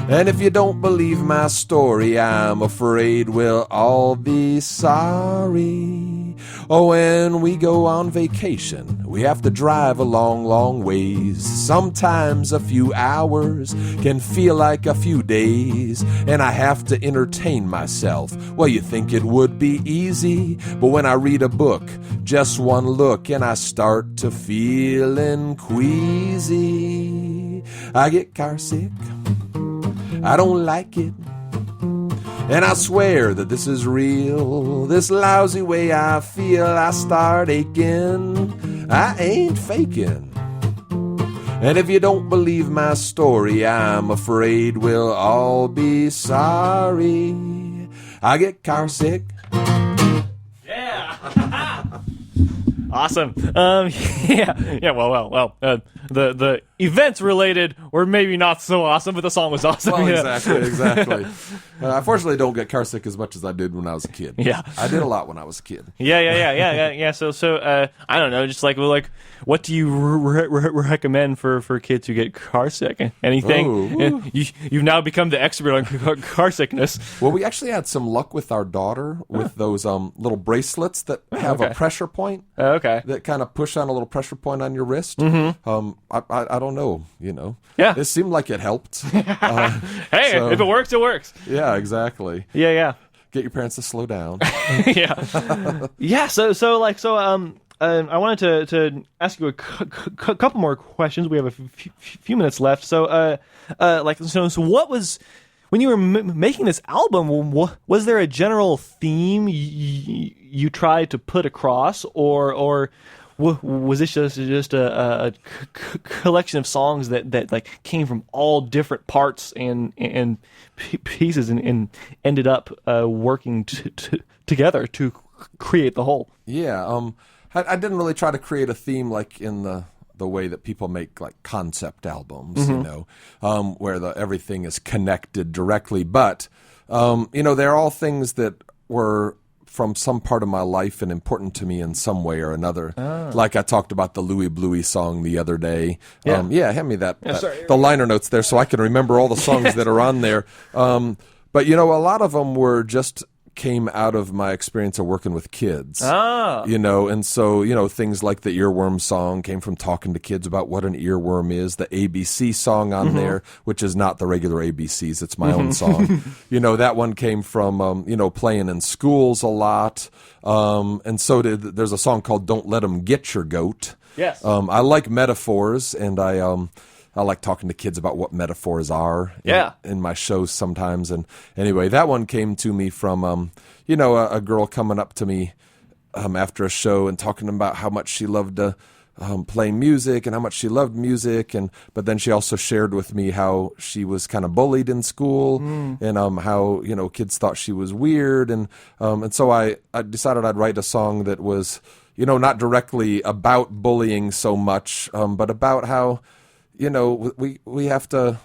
[SPEAKER 17] And if you don't believe my story, I'm afraid we'll all be sorry. Oh, when we go on vacation, we have to drive a long, long ways. Sometimes a few hours can feel like a few days, and I have to entertain myself. Well, you think it would be easy, but when I read a book, just one look, and I start to feelin' queasy. I get car sick, I don't like it, and I swear that this is real. This lousy way I feel, I start aching. I ain't faking. And if you don't believe my story, I'm afraid we'll all be sorry. I get car sick.
[SPEAKER 1] Yeah. Awesome. Yeah. Well. The events related were maybe not so awesome, but the song was awesome.
[SPEAKER 17] Well,
[SPEAKER 1] Yeah.
[SPEAKER 17] exactly. I fortunately don't get car sick as much as I did when I was a kid.
[SPEAKER 1] Yeah.
[SPEAKER 17] I did a lot when I was a kid.
[SPEAKER 1] Yeah. So I don't know, just like what do you recommend for kids who get car sick? Anything?
[SPEAKER 17] Oh,
[SPEAKER 1] You've now become the expert on car sickness.
[SPEAKER 17] Well, we actually had some luck with our daughter with those little bracelets that have a pressure point.
[SPEAKER 1] Okay.
[SPEAKER 17] That kind of push on a little pressure point on your wrist.
[SPEAKER 1] Mm-hmm.
[SPEAKER 17] I don't know,
[SPEAKER 1] Yeah.
[SPEAKER 17] It seemed like it helped.
[SPEAKER 1] Hey,
[SPEAKER 17] so,
[SPEAKER 1] if it works, it works.
[SPEAKER 17] Yeah, exactly.
[SPEAKER 1] Yeah.
[SPEAKER 17] Get your parents to slow down.
[SPEAKER 1] Yeah. So I wanted to ask you a couple more questions. We have a few minutes left. So what was, when you were making this album, was there a general theme you tried to put across, or was this just a collection of songs that like came from all different parts and pieces and ended up working together to create the whole?
[SPEAKER 17] Yeah, I didn't really try to create a theme like in the way that people make like concept albums, where everything is connected directly. But they're all things that were from some part of my life and important to me in some way or another. Like I talked about the Louie Bluey song the other day. Hand me that, the liner notes there so I can remember all the songs that are on there. But a lot of them were just came out of my experience of working with kids. And so, things like the earworm song came from talking to kids about what an earworm is. The ABC song on there, which is not the regular ABCs, it's my own song. That one came from, playing in schools a lot. And so there's a song called Don't Let 'Em Get Your Goat.
[SPEAKER 1] Yes.
[SPEAKER 17] I like metaphors, and I like talking to kids about what metaphors are in my shows sometimes. And anyway, that one came to me from, a girl coming up to me after a show and talking about how much she loved to play music and how much she loved music. But then she also shared with me how she was kind of bullied in school and how, kids thought she was weird. And so I decided I'd write a song that was, not directly about bullying so much, but about how, we have to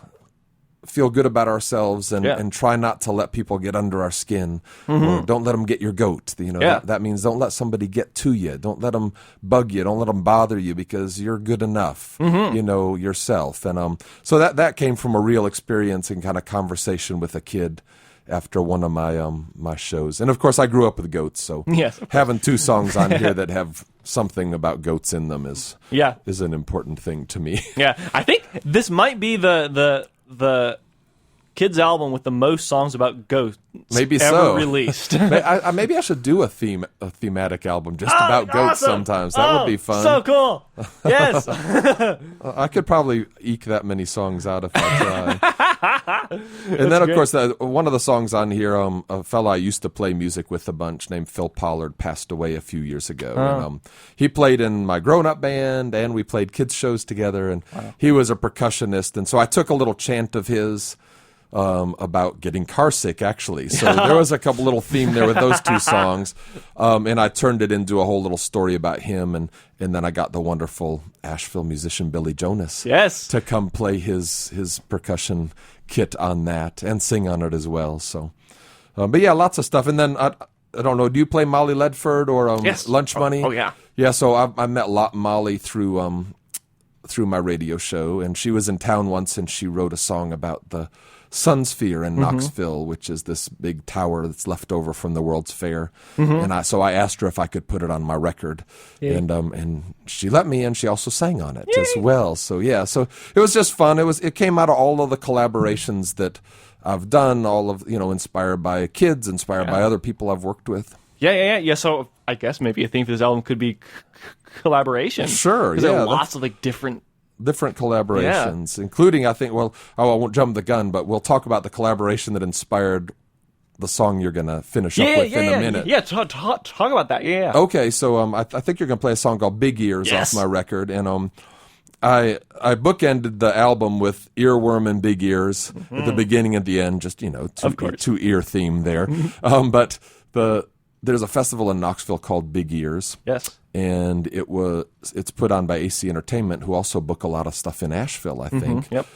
[SPEAKER 17] feel good about ourselves and,
[SPEAKER 1] Yeah.
[SPEAKER 17] and try not to let people get under our skin.
[SPEAKER 1] Mhm.
[SPEAKER 17] Or don't let them get your goat. You know,
[SPEAKER 1] Yeah.
[SPEAKER 17] that means don't let somebody get to you. Don't let them bug you. Don't let them bother you because you're good enough,
[SPEAKER 1] Mhm.
[SPEAKER 17] you know, yourself. And so that came from a real experience and kind of conversation with a kid after one of my shows. And of course I grew up with goats, so
[SPEAKER 1] Yes, of course.
[SPEAKER 17] having 2 songs on here that have something about goats in them is an important thing to me.
[SPEAKER 1] Yeah, I think this might be the kids album with the most songs about ghosts
[SPEAKER 17] Maybe
[SPEAKER 1] ever
[SPEAKER 17] so.
[SPEAKER 1] released.
[SPEAKER 17] Maybe I should do a thematic album just about goats
[SPEAKER 1] awesome.
[SPEAKER 17] sometimes. That would be fun.
[SPEAKER 1] So cool. Yes.
[SPEAKER 17] I could probably eke that many songs out if I try. And then, of
[SPEAKER 1] great.
[SPEAKER 17] course, one of the songs on here, a fella I used to play music with a bunch named Phil Pollard passed away a few years ago.
[SPEAKER 1] Oh.
[SPEAKER 17] And, he played in my grown-up band, and we played kids' shows together, and he was a percussionist. And so I took a little chant of his about getting car sick, actually. So there was a couple little theme there with those 2 songs. And I turned it into a whole little story about him. And then I got the wonderful Asheville musician Billy Jonas to come play his percussion kit on that and sing on it as well. So, but yeah, lots of stuff. And then I don't know, do you play Molly Ledford or
[SPEAKER 1] Yes.
[SPEAKER 17] Lunch Money?
[SPEAKER 1] Oh, yeah.
[SPEAKER 17] Yeah, so I met Molly through my radio show, and she was in town once, and she wrote a song about the Sun Sphere in Knoxville, which is this big tower that's left over from the World's Fair. And so I asked her if I could put it on my record, and she let me, and she also sang on it as well. So yeah, so it was just fun. It came out of all of the collaborations that I've done, all of inspired by kids, inspired by other people I've worked with.
[SPEAKER 1] Yeah. So I guess maybe a theme for this album could be collaboration.
[SPEAKER 17] Sure,
[SPEAKER 1] 'Cause there
[SPEAKER 17] yeah,
[SPEAKER 1] are lots of like different
[SPEAKER 17] collaborations, including, I think, I won't jump the gun, but we'll talk about the collaboration that inspired the song you're going to finish up with in a minute.
[SPEAKER 1] Yeah, talk about that. Yeah.
[SPEAKER 17] Okay, so I think you're going to play a song called Big Ears off my record, and I bookended the album with Earworm and Big Ears at the beginning and the end, just, two ear theme there. But there's a festival in Knoxville called Big Ears.
[SPEAKER 1] Yes.
[SPEAKER 17] And it's put on by AC Entertainment, who also book a lot of stuff in Asheville, I think.
[SPEAKER 1] Yep.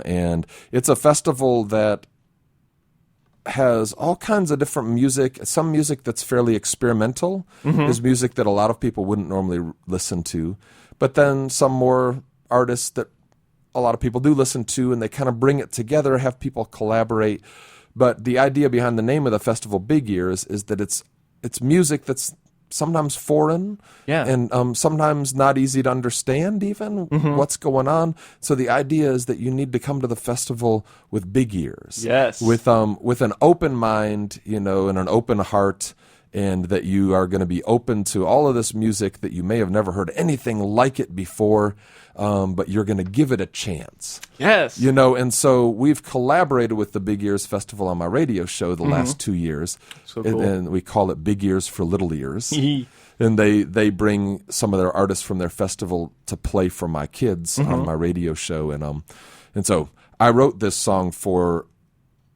[SPEAKER 17] And it's a festival that has all kinds of different music. Some music that's fairly experimental. There's music that a lot of people wouldn't normally listen to. But then some more artists that a lot of people do listen to, and they kind of bring it together, have people collaborate. But the idea behind the name of the festival, Big Ears, is that it's music that's sometimes foreign and sometimes not easy to understand even what's going on. So the idea is that you need to come to the festival with big ears.
[SPEAKER 1] Yes.
[SPEAKER 17] With an open mind, and an open heart, and that you are going to be open to all of this music that you may have never heard anything like it before, but you're going to give it a chance.
[SPEAKER 1] Yes.
[SPEAKER 17] And so we've collaborated with the Big Ears Festival on my radio show the last 2 years.
[SPEAKER 1] So cool.
[SPEAKER 17] And we call it Big Ears for Little Ears. And they bring some of their artists from their festival to play for my kids on my radio show. And so I wrote this song for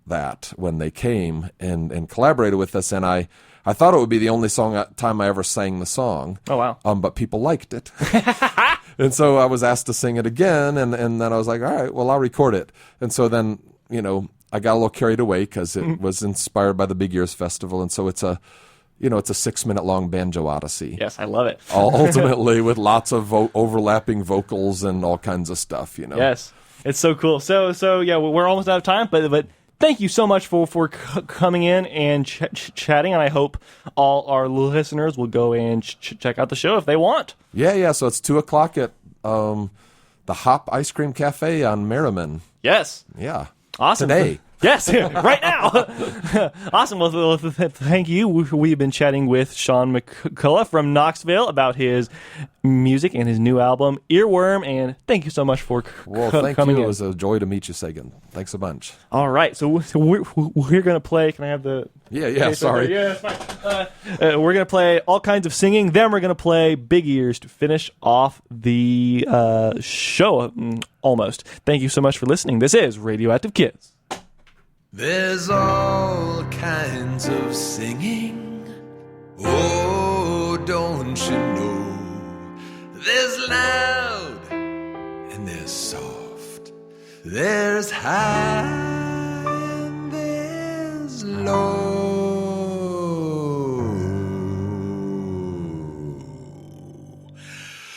[SPEAKER 17] that when they came and collaborated with us, and I thought it would be the only time I ever sang the song.
[SPEAKER 1] Oh, wow.
[SPEAKER 17] But people liked it. And so I was asked to sing it again, and then I was like, all right, well, I'll record it. And so then, I got a little carried away because it was inspired by the Big Ears Festival, and so it's a 6-minute long banjo odyssey.
[SPEAKER 1] Yes, I love it.
[SPEAKER 17] Ultimately, with lots of overlapping vocals and all kinds of stuff,
[SPEAKER 1] Yes, it's so cool. So yeah, we're almost out of time, but thank you so much for coming in and chatting, and I hope all our listeners will go and check out the show if they want.
[SPEAKER 17] Yeah. So it's 2:00 at the Hop Ice Cream Cafe on Merriman.
[SPEAKER 1] Yes.
[SPEAKER 17] Yeah.
[SPEAKER 1] Awesome.
[SPEAKER 17] Today.
[SPEAKER 1] Yes, right now. Awesome. Well, thank you. We've been chatting with Sean McCollough from Knoxville about his music and his new album, Earworm, and thank you so much for
[SPEAKER 17] thank
[SPEAKER 1] coming
[SPEAKER 17] you.
[SPEAKER 1] in.
[SPEAKER 17] It was a joy to meet you, Sagan. Thanks a bunch.
[SPEAKER 1] All right, so we're going to play. Can I have the...
[SPEAKER 17] Yeah, sorry.
[SPEAKER 1] Yeah, it's fine. We're going to play all kinds of singing. Then we're going to play Big Ears to finish off the show, almost. Thank you so much for listening. This is Radioactive Kids.
[SPEAKER 18] There's all kinds of singing. Oh, don't you know? There's loud and there's soft. There's high and there's low.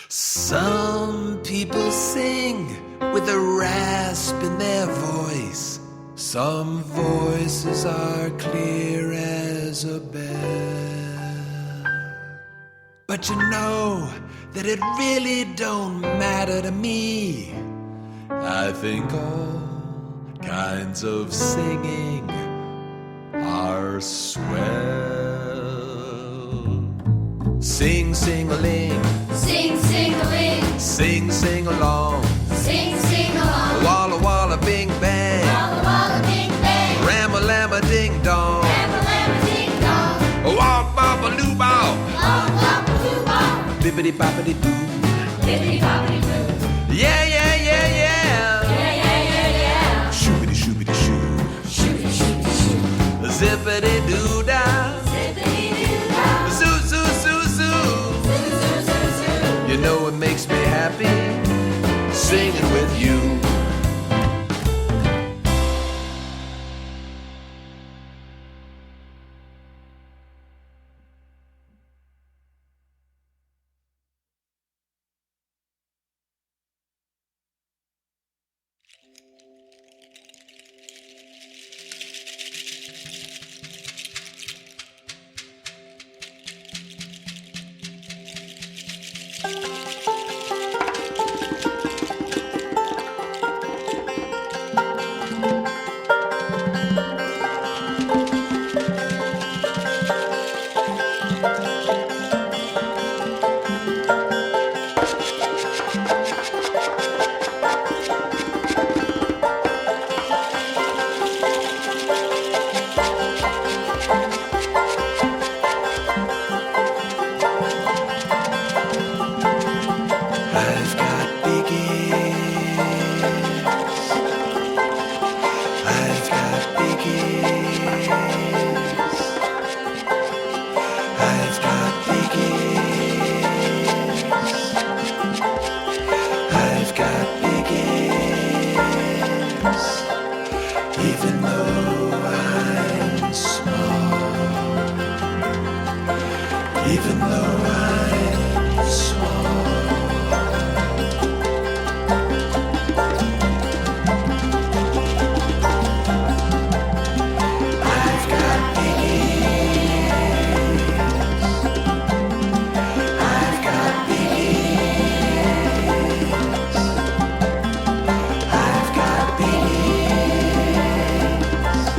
[SPEAKER 18] Some people sing with a rasp in their voice. Some voices are clear as a bell. But you know that it really don't matter to me. I think all kinds of singing are swell. Sing, sing-a-ling.
[SPEAKER 3] Sing, sing-a-ling.
[SPEAKER 18] Sing, sing-along.
[SPEAKER 3] Sing, sing-along.
[SPEAKER 18] Walla, walla, bing, bang.
[SPEAKER 3] Walla, walla, bing, bang.
[SPEAKER 18] Ram-a-lamma, ding-dong.
[SPEAKER 3] Ram-a-lamma, ding-dong.
[SPEAKER 18] Wop-bop-a-loo-bow.
[SPEAKER 3] Wop-bop-a-loo-bow.
[SPEAKER 18] Bippity-boppity-boo.
[SPEAKER 3] Bippity-boppity-boo.
[SPEAKER 18] Yeah, yeah, yeah, yeah.
[SPEAKER 3] Yeah, yeah, yeah, yeah.
[SPEAKER 18] Shoobity-shoobity-shoo.
[SPEAKER 3] Shoot-a-shoot-a-shoot.
[SPEAKER 18] Zippity-doo-dah.
[SPEAKER 3] Zippity-doo-dah.
[SPEAKER 18] Zoo, zoo, zoo, zoo.
[SPEAKER 3] Zoo, zoo, zoo, zoo.
[SPEAKER 18] You know it makes me happy singing with you. I've got big ears. I've got big ears. I've got big ears. I've got big ears. Even though I'm small. Even though I'm small. I've got big ears. I've got big ears. I've got big ears.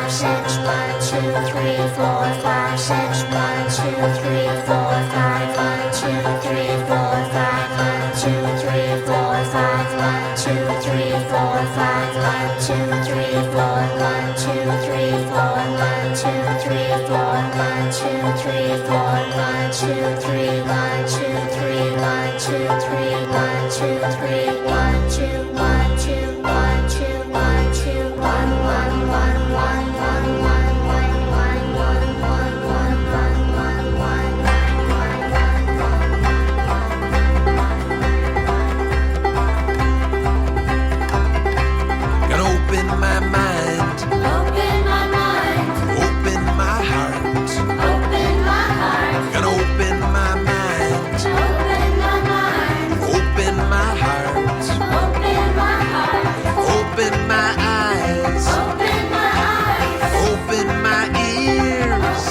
[SPEAKER 4] 5, 6, 1, 2, 3, 4, 5, 6, 1, 2, 3, 4, 5, 1, 2, 3, 4, 5, 1, 2, 3, 4, 5, 1, 2, 3, 4, 5, 1, 2, 3, 4, 1, 2, 3, 4, 1, 2, 3, 4, 1, 2, 3, 4, 1, 2, 3, 1, 2, 3, 1, 2, 3, 1, 2, 3, 1, 2, 1, 2, 1, 2, 1, 2, 1, 1, 1, 1, 1, 1,
[SPEAKER 18] Gonna open my mind,
[SPEAKER 3] Open my mind,
[SPEAKER 18] open my heart.
[SPEAKER 3] open my heart,
[SPEAKER 18] Gonna open my mind,
[SPEAKER 3] open my mind,
[SPEAKER 18] open my heart.
[SPEAKER 3] open my heart,
[SPEAKER 18] Open my eyes,
[SPEAKER 3] open my eyes,
[SPEAKER 18] open my ears.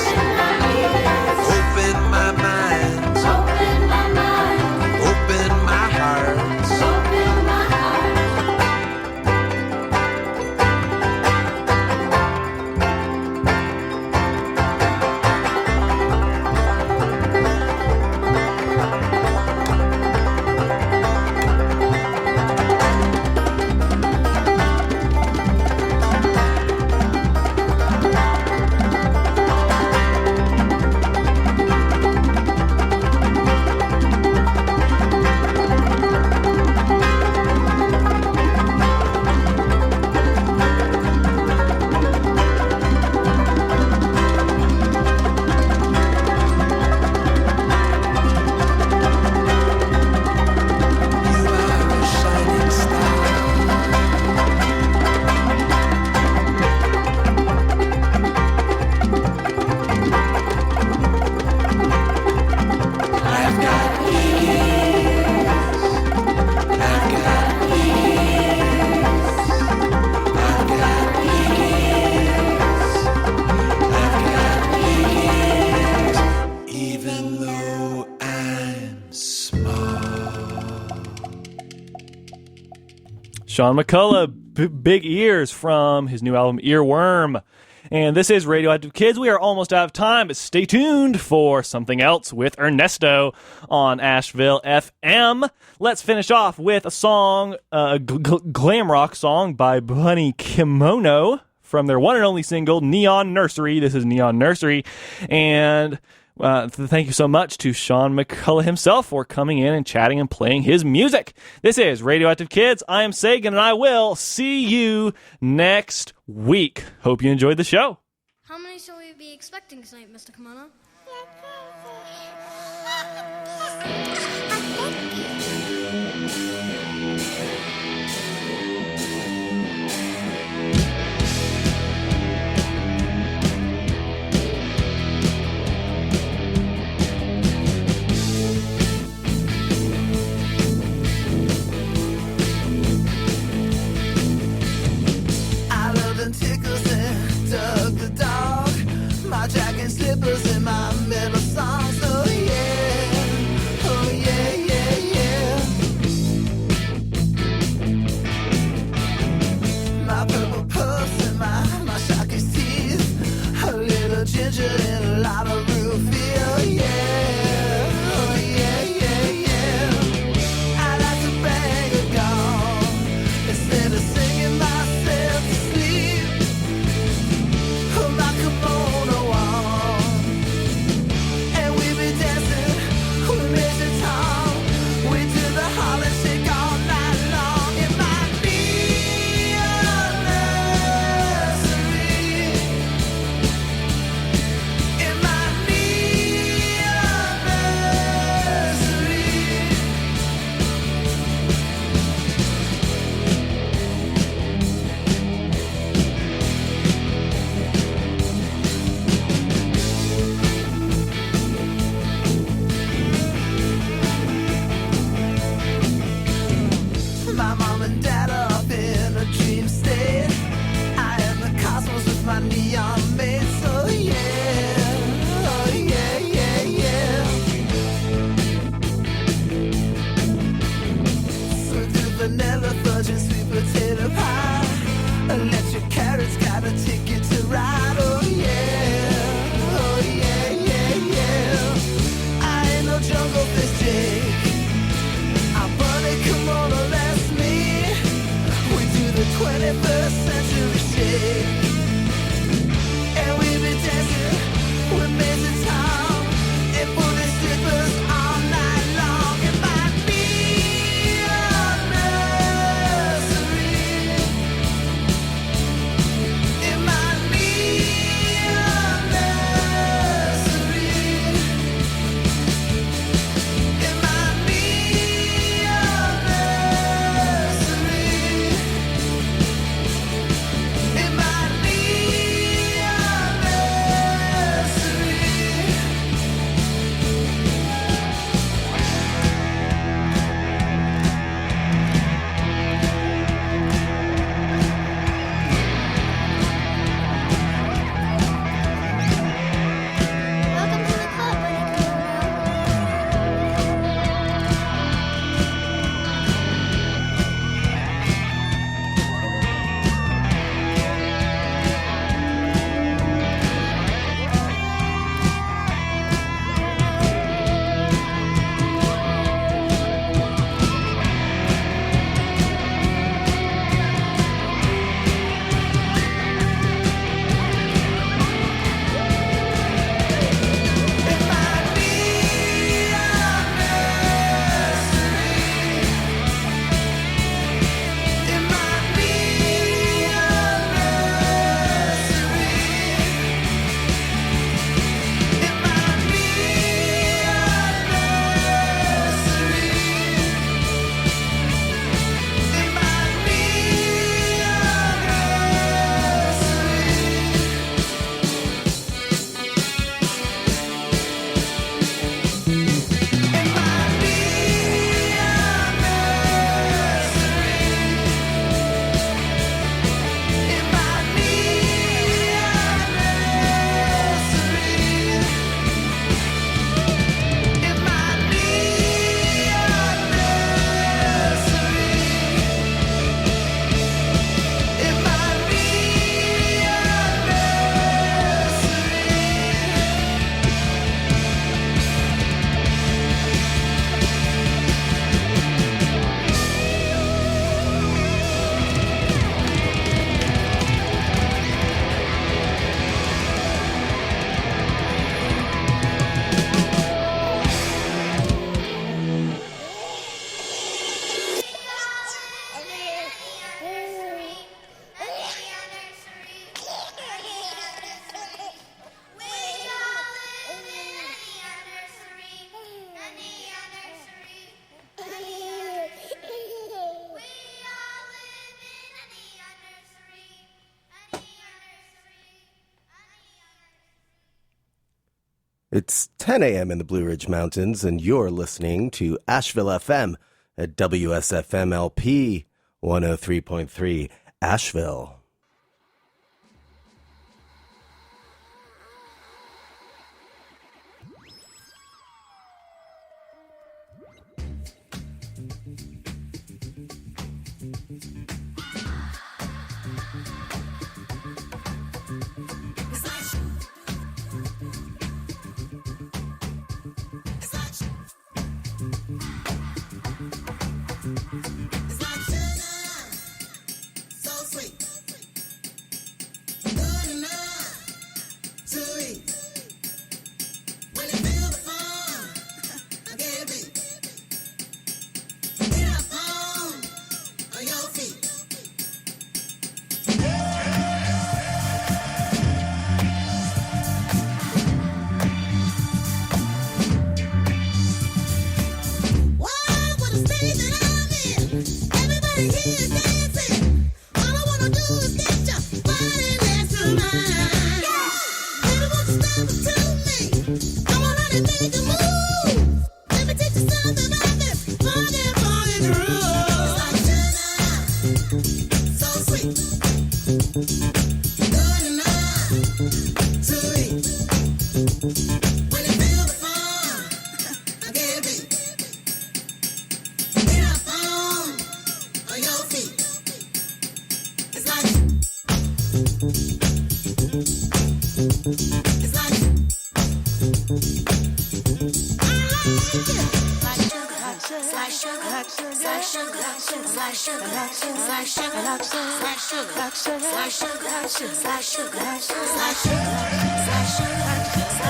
[SPEAKER 18] Open my mind,
[SPEAKER 3] open my mind,
[SPEAKER 18] open my heart.
[SPEAKER 3] open my heart.
[SPEAKER 18] Even though I'm small.
[SPEAKER 1] Sean McCollough, Big Ears from his new album Earworm. And this is Radioactive Kids. We are almost out of time, but stay tuned for something else with Ernesto on Asheville FM. Let's finish off with a song, a glam rock song by Bunny Kimono from their one and only single, Neon Nursery. This is Neon Nursery. And thank you so much to Sean McCollough himself for coming in and chatting and playing his music. This is Radioactive Kids. I am Sagan, and I will see you next week. Hope you enjoyed the show.
[SPEAKER 19] How many shall we be expecting tonight, Mr. Kimono?
[SPEAKER 5] I love them tickles and Doug the dog. My jacket and slippers and my middle songs. Oh yeah, oh yeah, yeah, yeah. My purple puffs and my sharky's teeth. A little ginger and a lot of root beer. Oh yeah, oh yeah, yeah, yeah. I like to bang a gong instead of singing myself to sleep. Put my kimono on, and we be dancing with Mr. Tom. We do the Harlem shake all night long in my neon nursery. In my neon nursery. My mom and dad are up in a dream state. I am the cosmos with my neon mates. So yeah, oh yeah, yeah, yeah. Sweet through vanilla fudge and sweet potato pie. Electric carrots got a ticket to ride.
[SPEAKER 20] It's 10 a.m. in the Blue Ridge Mountains, and you're listening to Asheville FM at WSFM-LP 103.3 Asheville.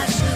[SPEAKER 10] Sugar.